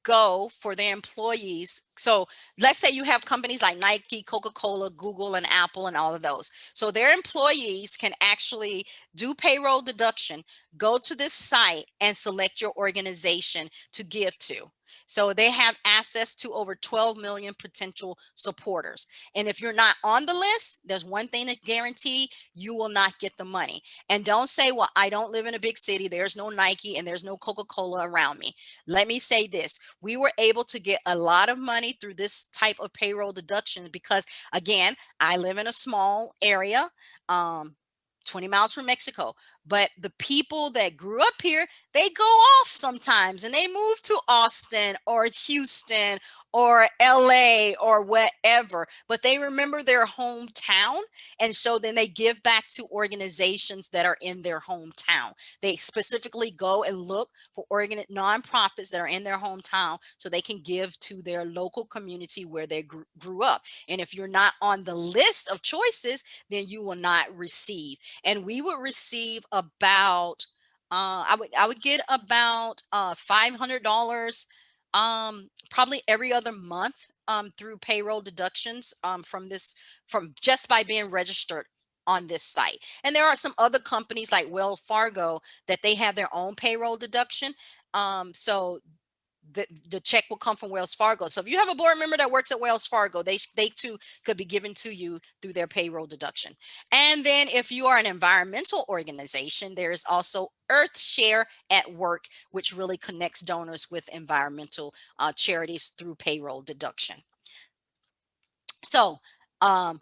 go for their employees. So let's say you have companies like Nike, Coca-Cola, Google, and Apple, and all of those. So their employees can actually do payroll deduction, go to this site, and select your organization to give to. So they have access to over 12 million potential supporters. And if you're not on the list, there's one thing to guarantee: you will not get the money. And don't say, well, I don't live in a big city, there's no Nike and there's no Coca-Cola around me. Let me say this: we were able to get a lot of money through this type of payroll deduction because, again, I live in a small area, 20 miles from Mexico. But the people that grew up here, they go off sometimes and they move to Austin or Houston or LA or whatever, but they remember their hometown. And so then they give back to organizations that are in their hometown. They specifically go and look for nonprofits that are in their hometown so they can give to their local community where they grew up. And if you're not on the list of choices, then you will not receive. And we would receive about I would get about $500 probably every other month through payroll deductions from just by being registered on this site. And there are some other companies like Wells Fargo that they have their own payroll deduction. So the check will come from Wells Fargo. So if you have a board member that works at Wells Fargo, they too could be given to you through their payroll deduction. And then if you are an environmental organization, there is also Earth Share at Work, which really connects donors with environmental charities through payroll deduction. So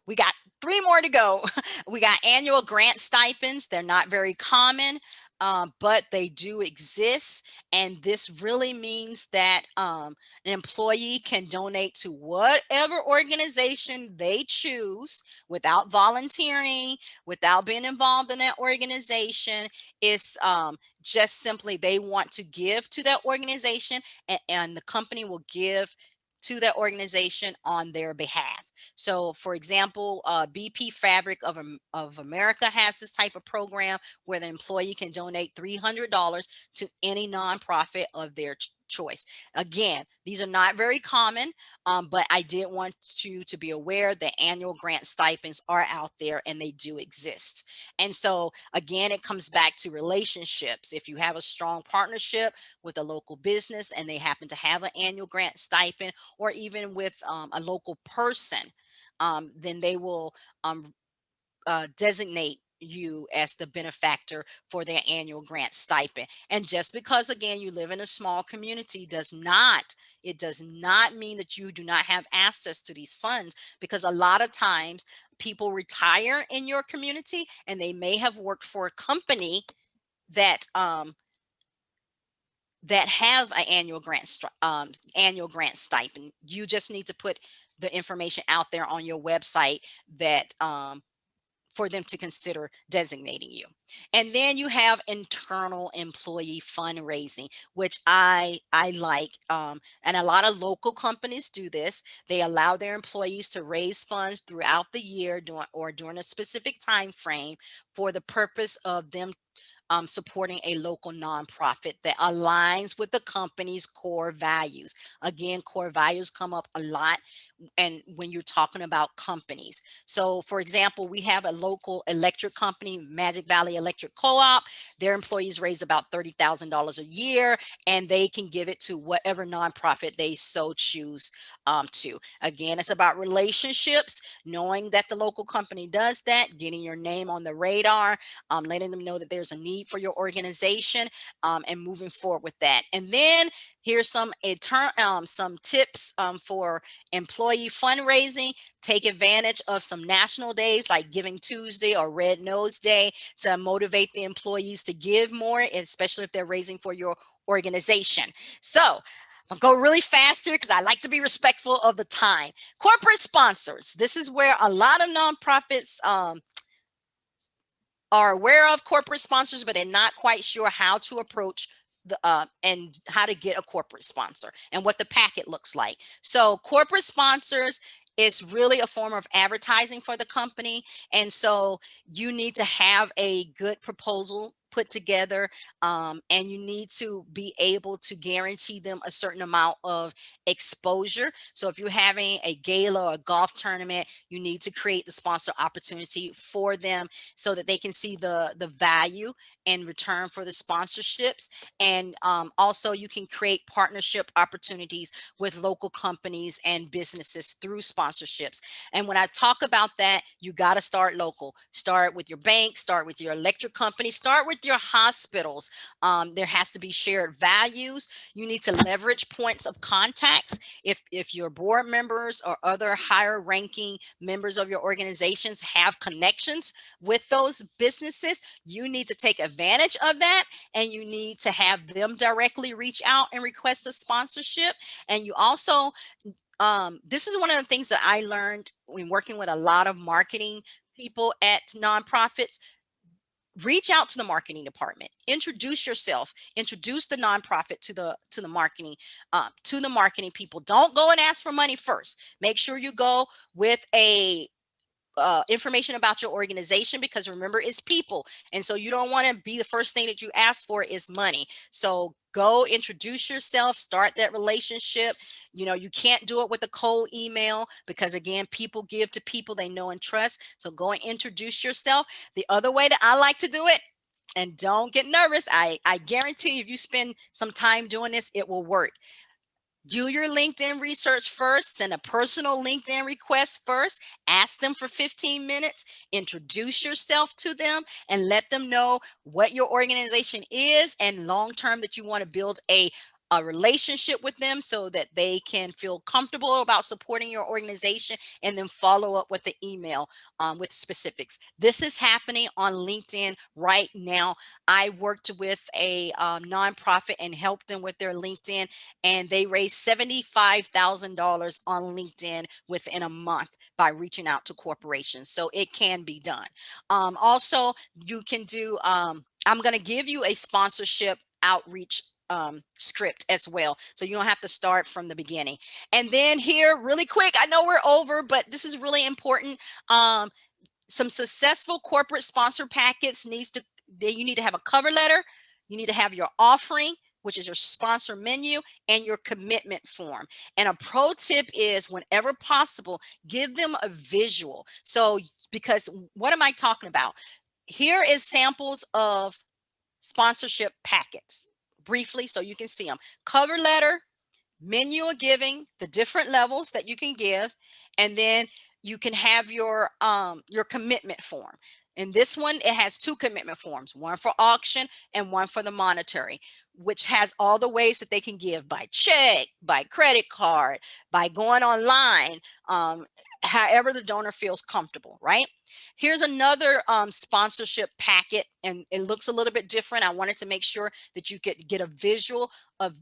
we got 3 more to go. We got annual grant stipends. They're not very common, but they do exist. And this really means that an employee can donate to whatever organization they choose without volunteering, without being involved in that organization. It's just simply they want to give to that organization, and the company will give to that organization on their behalf. So, for example, BP Fabric of America has this type of program where the employee can donate $300 to any nonprofit of their choice. Again, these are not very common, but I did want you to be aware that annual grant stipends are out there and they do exist. And so, again, it comes back to relationships. If you have a strong partnership with a local business and they happen to have an annual grant stipend, or even with a local person, then they will designate you as the benefactor for their annual grant stipend. And just because, again, you live in a small community does not mean that you do not have access to these funds, because a lot of times people retire in your community and they may have worked for a company that have an annual grant stipend. You just need to put the information out there on your website that for them to consider designating you. And then you have internal employee fundraising, which I like. And a lot of local companies do this. They allow their employees to raise funds throughout the year during a specific time frame for the purpose of them supporting a local nonprofit that aligns with the company's core values. Again, core values come up a lot, and when you're talking about companies. So, for example, we have a local electric company, Magic Valley Electric Co-op. Their employees raise about $30,000 a year, and they can give it to whatever nonprofit they so choose to. Again, it's about relationships, knowing that the local company does that, getting your name on the radar, letting them know that there's a need for your organization, and moving forward with that. And then here's some tips for employee fundraising. Take advantage of some national days like Giving Tuesday or Red Nose Day to motivate the employees to give more, especially if they're raising for your organization. So I'll go really fast here because I like to be respectful of the time. Corporate sponsors. This is where a lot of nonprofits are aware of corporate sponsors, but they're not quite sure how to approach and how to get a corporate sponsor and what the packet looks like. So corporate sponsors is really a form of advertising for the company. And so you need to have a good proposal put together, and you need to be able to guarantee them a certain amount of exposure. So if you're having a gala or a golf tournament, you need to create the sponsor opportunity for them so that they can see the value in return for the sponsorships. And also you can create partnership opportunities with local companies and businesses through sponsorships. And when I talk about that, you got to start local. Start with your bank, start with your electric company, start with your hospitals. There has to be shared values. You need to leverage points of contacts. If your board members or other higher ranking members of your organizations have connections with those businesses, you need to take advantage of that, and you need to have them directly reach out and request a sponsorship. And you also, this is one of the things that I learned when working with a lot of marketing people at nonprofits. Reach out to the marketing department, introduce yourself, introduce the nonprofit to the marketing people. Don't go and ask for money first. Make sure you go with a information about your organization, because remember, it's people. And so you don't want to be the first thing that you ask for is money. So go introduce yourself, start that relationship. You know, you can't do it with a cold email because, again, people give to people they know and trust. So go and introduce yourself. The other way that I like to do it, and don't get nervous, I guarantee you, if you spend some time doing this, it will work. Do your LinkedIn research first, send a personal LinkedIn request first, ask them for 15 minutes, introduce yourself to them, and let them know what your organization is, and long term that you want to build a relationship with them so that they can feel comfortable about supporting your organization, and then follow up with the email with specifics. This is happening on LinkedIn right now. I worked with a nonprofit and helped them with their LinkedIn, and they raised $75,000 on LinkedIn within a month by reaching out to corporations. So it can be done. Also, you can do, I'm going to give you a sponsorship outreach script as well, so you don't have to start from the beginning. And then here, really quick, I know we're over, but this is really important. Some successful corporate sponsor packets you need to have a cover letter, you need to have your offering, which is your sponsor menu, and your commitment form. And a pro tip is, whenever possible, give them a visual. So, because what am I talking about? Here is samples of sponsorship packets briefly so you can see them. Cover letter, menu of giving, the different levels that you can give, and then you can have your commitment form. In this one, it has two commitment forms, one for auction and one for the monetary, which has all the ways that they can give: by check, by credit card, by going online, however the donor feels comfortable, right? Here's another sponsorship packet, and it looks a little bit different. I wanted to make sure that you could get a visual of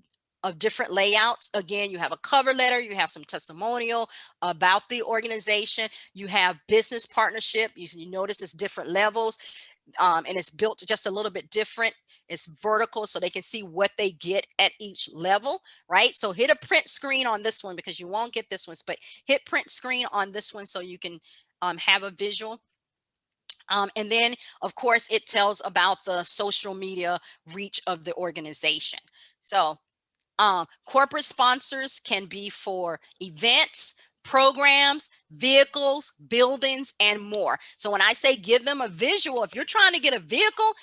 different layouts. Again, you have a cover letter, you have some testimonial about the organization, you have business partnership. You notice it's different levels, and it's built just a little bit different. It's vertical so they can see what they get at each level, right? So hit a print screen on this one because you won't get this one, but hit print screen on this one so you can have a visual. And then, of course, it tells about the social media reach of the organization. So corporate sponsors can be for events, programs, vehicles, buildings, and more. So when I say give them a visual, if you're trying to get a vehicle,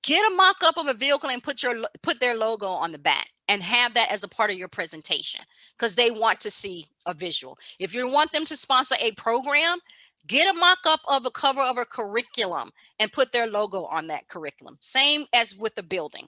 get a mock-up of a vehicle and put their logo on the back and have that as a part of your presentation, because they want to see a visual. If you want them to sponsor a program, get a mock-up of a cover of a curriculum and put their logo on that curriculum. Same as with the building.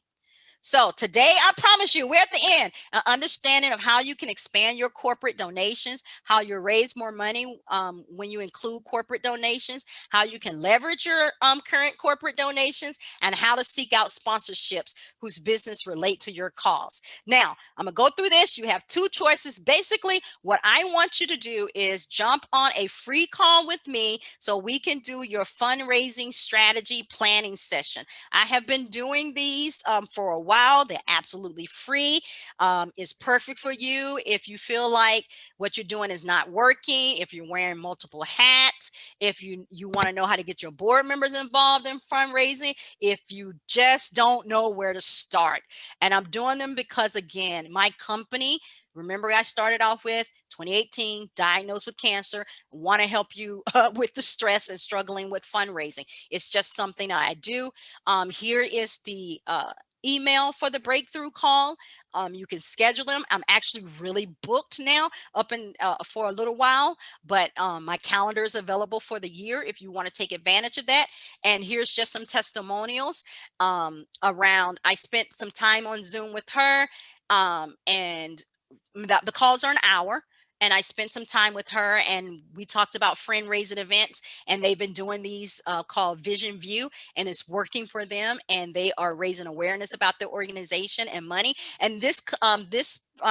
So today, I promise you, we're at the end, an understanding of how you can expand your corporate donations, how you raise more money when you include corporate donations, how you can leverage your current corporate donations, and how to seek out sponsorships whose business relate to your cause. Now, I'm gonna go through this. You have two choices. Basically, what I want you to do is jump on a free call with me so we can do your fundraising strategy planning session. I have been doing these for a while. They're absolutely free. It's perfect for you if you feel like what you're doing is not working, if you're wearing multiple hats, if you want to know how to get your board members involved in fundraising, if you just don't know where to start. And I'm doing them because, again, my company, remember I started off with 2018, diagnosed with cancer, want to help you with the stress and struggling with fundraising. It's just something I do. Here is the email for the breakthrough call. You can schedule them. I'm actually really booked now up in for a little while, but my calendar is available for the year if you want to take advantage of that. And here's just some testimonials around. I spent some time on Zoom with her, and the calls are an hour. And I spent some time with her, and we talked about friend raising events, and they've been doing these called Vision View, and it's working for them, and they are raising awareness about their organization and money. And this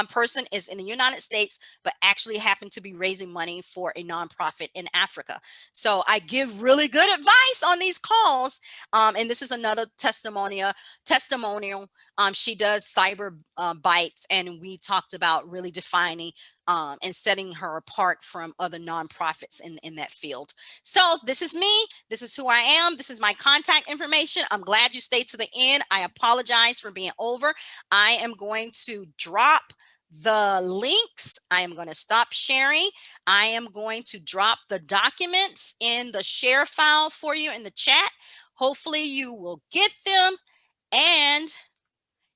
person is in the United States, but actually happened to be raising money for a nonprofit in Africa. So I give really good advice on these calls. And this is another testimonial. She does cyber bites, and we talked about really defining and setting her apart from other nonprofits in that field. So this is me. This is who I am. This is my contact information. I'm glad you stayed to the end. I apologize for being over. I am going to drop the links. I am going to stop sharing. I am going to drop the documents in the share file for you in the chat. Hopefully you will get them. And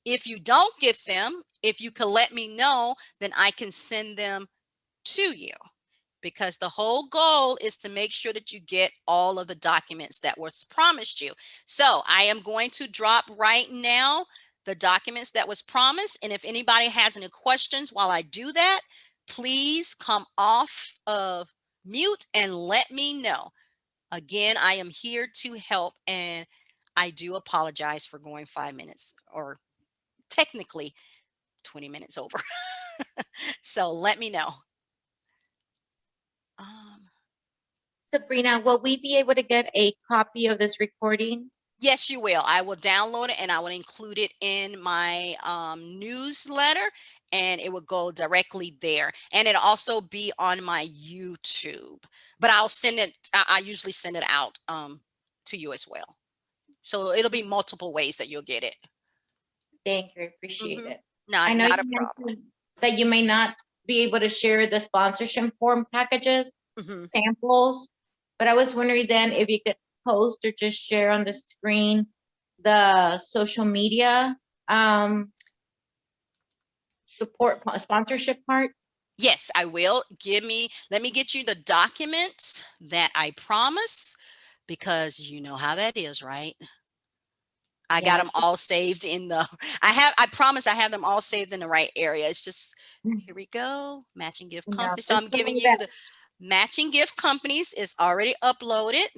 if you don't get them, if you can let me know, then I can send them to you, because the whole goal is to make sure that you get all of the documents that was promised you. So I am going to drop right now the documents that was promised. And if anybody has any questions while I do that, please come off of mute and let me know. Again, I am here to help, and I do apologize for going 5 minutes, or technically 20 minutes over. So let me know. Sabrina, will we be able to get a copy of this recording? Yes, you will. I will download it and I will include it in my newsletter, and it will go directly there. And it'll also be on my YouTube, but I'll send it. I usually send it out to you as well. So it'll be multiple ways that you'll get it. Thank you. I appreciate it. Not I know a you problem. mentioned that you may not be able to share the sponsorship form packages, samples, but I was wondering then if you could post or just share on the screen the social media support sponsorship part. Yes, I will. Let me get you the documents that I promise, because you know how that is, right? I got them all saved in the, I promise I have them all saved in the right area. It's just, here we go, matching gift company. So I'm giving you the matching gift companies. Is already uploaded.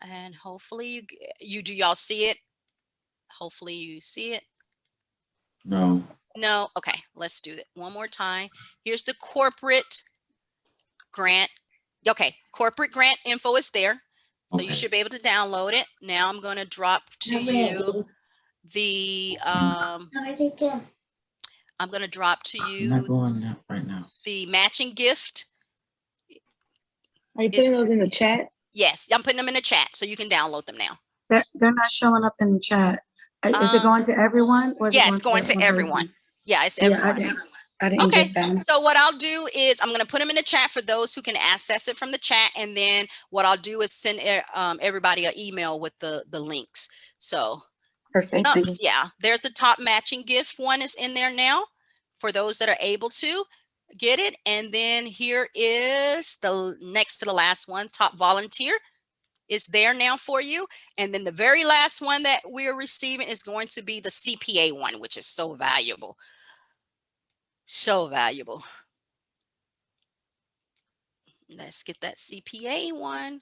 And hopefully y'all see it? Hopefully you see it. No. No? Okay, let's do it one more time. Here's the corporate grant. Okay, corporate grant info is there. So you should be able to download it. Now I'm going to drop to you the I'm going to drop to you I'm not going right now. the matching gift. Are you putting those in the chat? Yes, I'm putting them in the chat so you can download them now. They're not showing up in the chat. Is it going to everyone? Or is yeah, it's going to everyone. Yeah, it's everyone. Yeah, I didn't get that. So what I'll do is I'm going to put them in the chat for those who can access it from the chat. And then what I'll do is send everybody an email with the links. So Perfect. Thank you. yeah, there's the top matching gift one is in there now for those that are able to get it. And then here is the next to the last one, top volunteer. Is there now for you. And then the very last one that we're receiving is going to be the CPA one, which is so valuable. So valuable. Let's get that CPA one.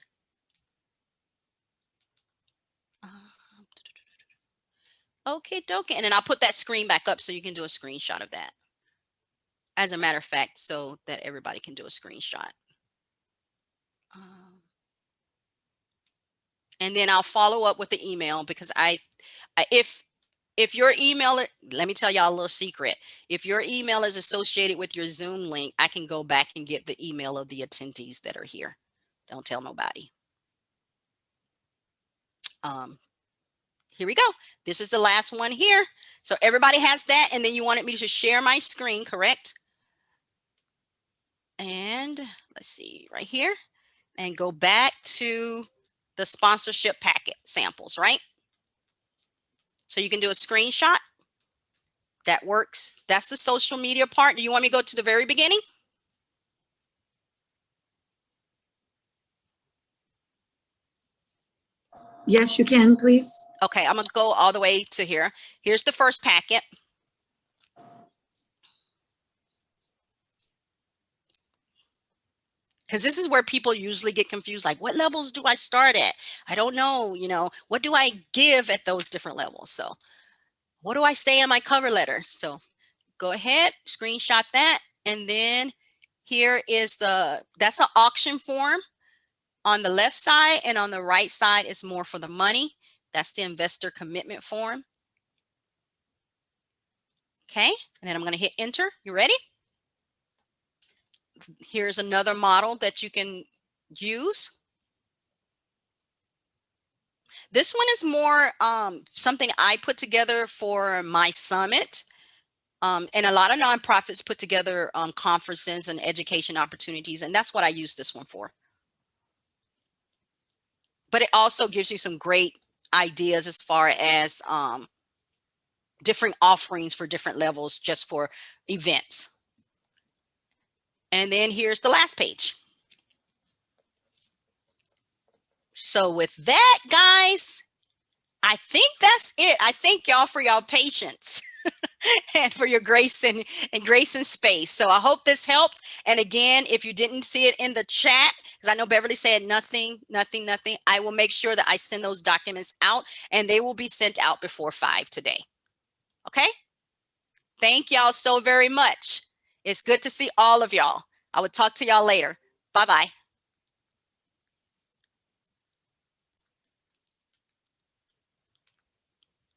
Okay, dokie. And then I'll put that screen back up so you can do a screenshot of that. As a matter of fact, so that everybody can do a screenshot. And then I'll follow up with the email, because if your email, let me tell y'all a little secret. If your email is associated with your Zoom link, I can go back and get the email of the attendees that are here. Don't tell nobody. Here we go. This is the last one here. So everybody has that. And then you wanted me to share my screen, correct? And let's see right here, and go back to the sponsorship packet samples, right? So you can do a screenshot. That works. That's the social media part. Do you want me to go to the very beginning? Yes, you can, please. Okay, I'm going to go all the way to here. Here's the first packet. Because this is where people usually get confused, like, what levels do I start at? I don't know, what do I give at those different levels? So what do I say in my cover letter? So go ahead, screenshot that. And then here is that's an auction form on the left side, and on the right side is more for the money. That's the investor commitment form. Okay, and then I'm going to hit enter. You ready? Here's another model that you can use. This one is more something I put together for my summit. And a lot of nonprofits put together conferences and education opportunities, and that's what I use this one for. But it also gives you some great ideas as far as different offerings for different levels just for events. And then here's the last page. So with that, guys, I think that's it. I thank y'all for y'all patience and for your grace and grace and space. So I hope this helped. And again, if you didn't see it in the chat, because I know Beverly said nothing, I will make sure that I send those documents out, and they will be sent out before 5 today. Okay? Thank y'all so very much. It's good to see all of y'all. I will talk to y'all later. Bye-bye.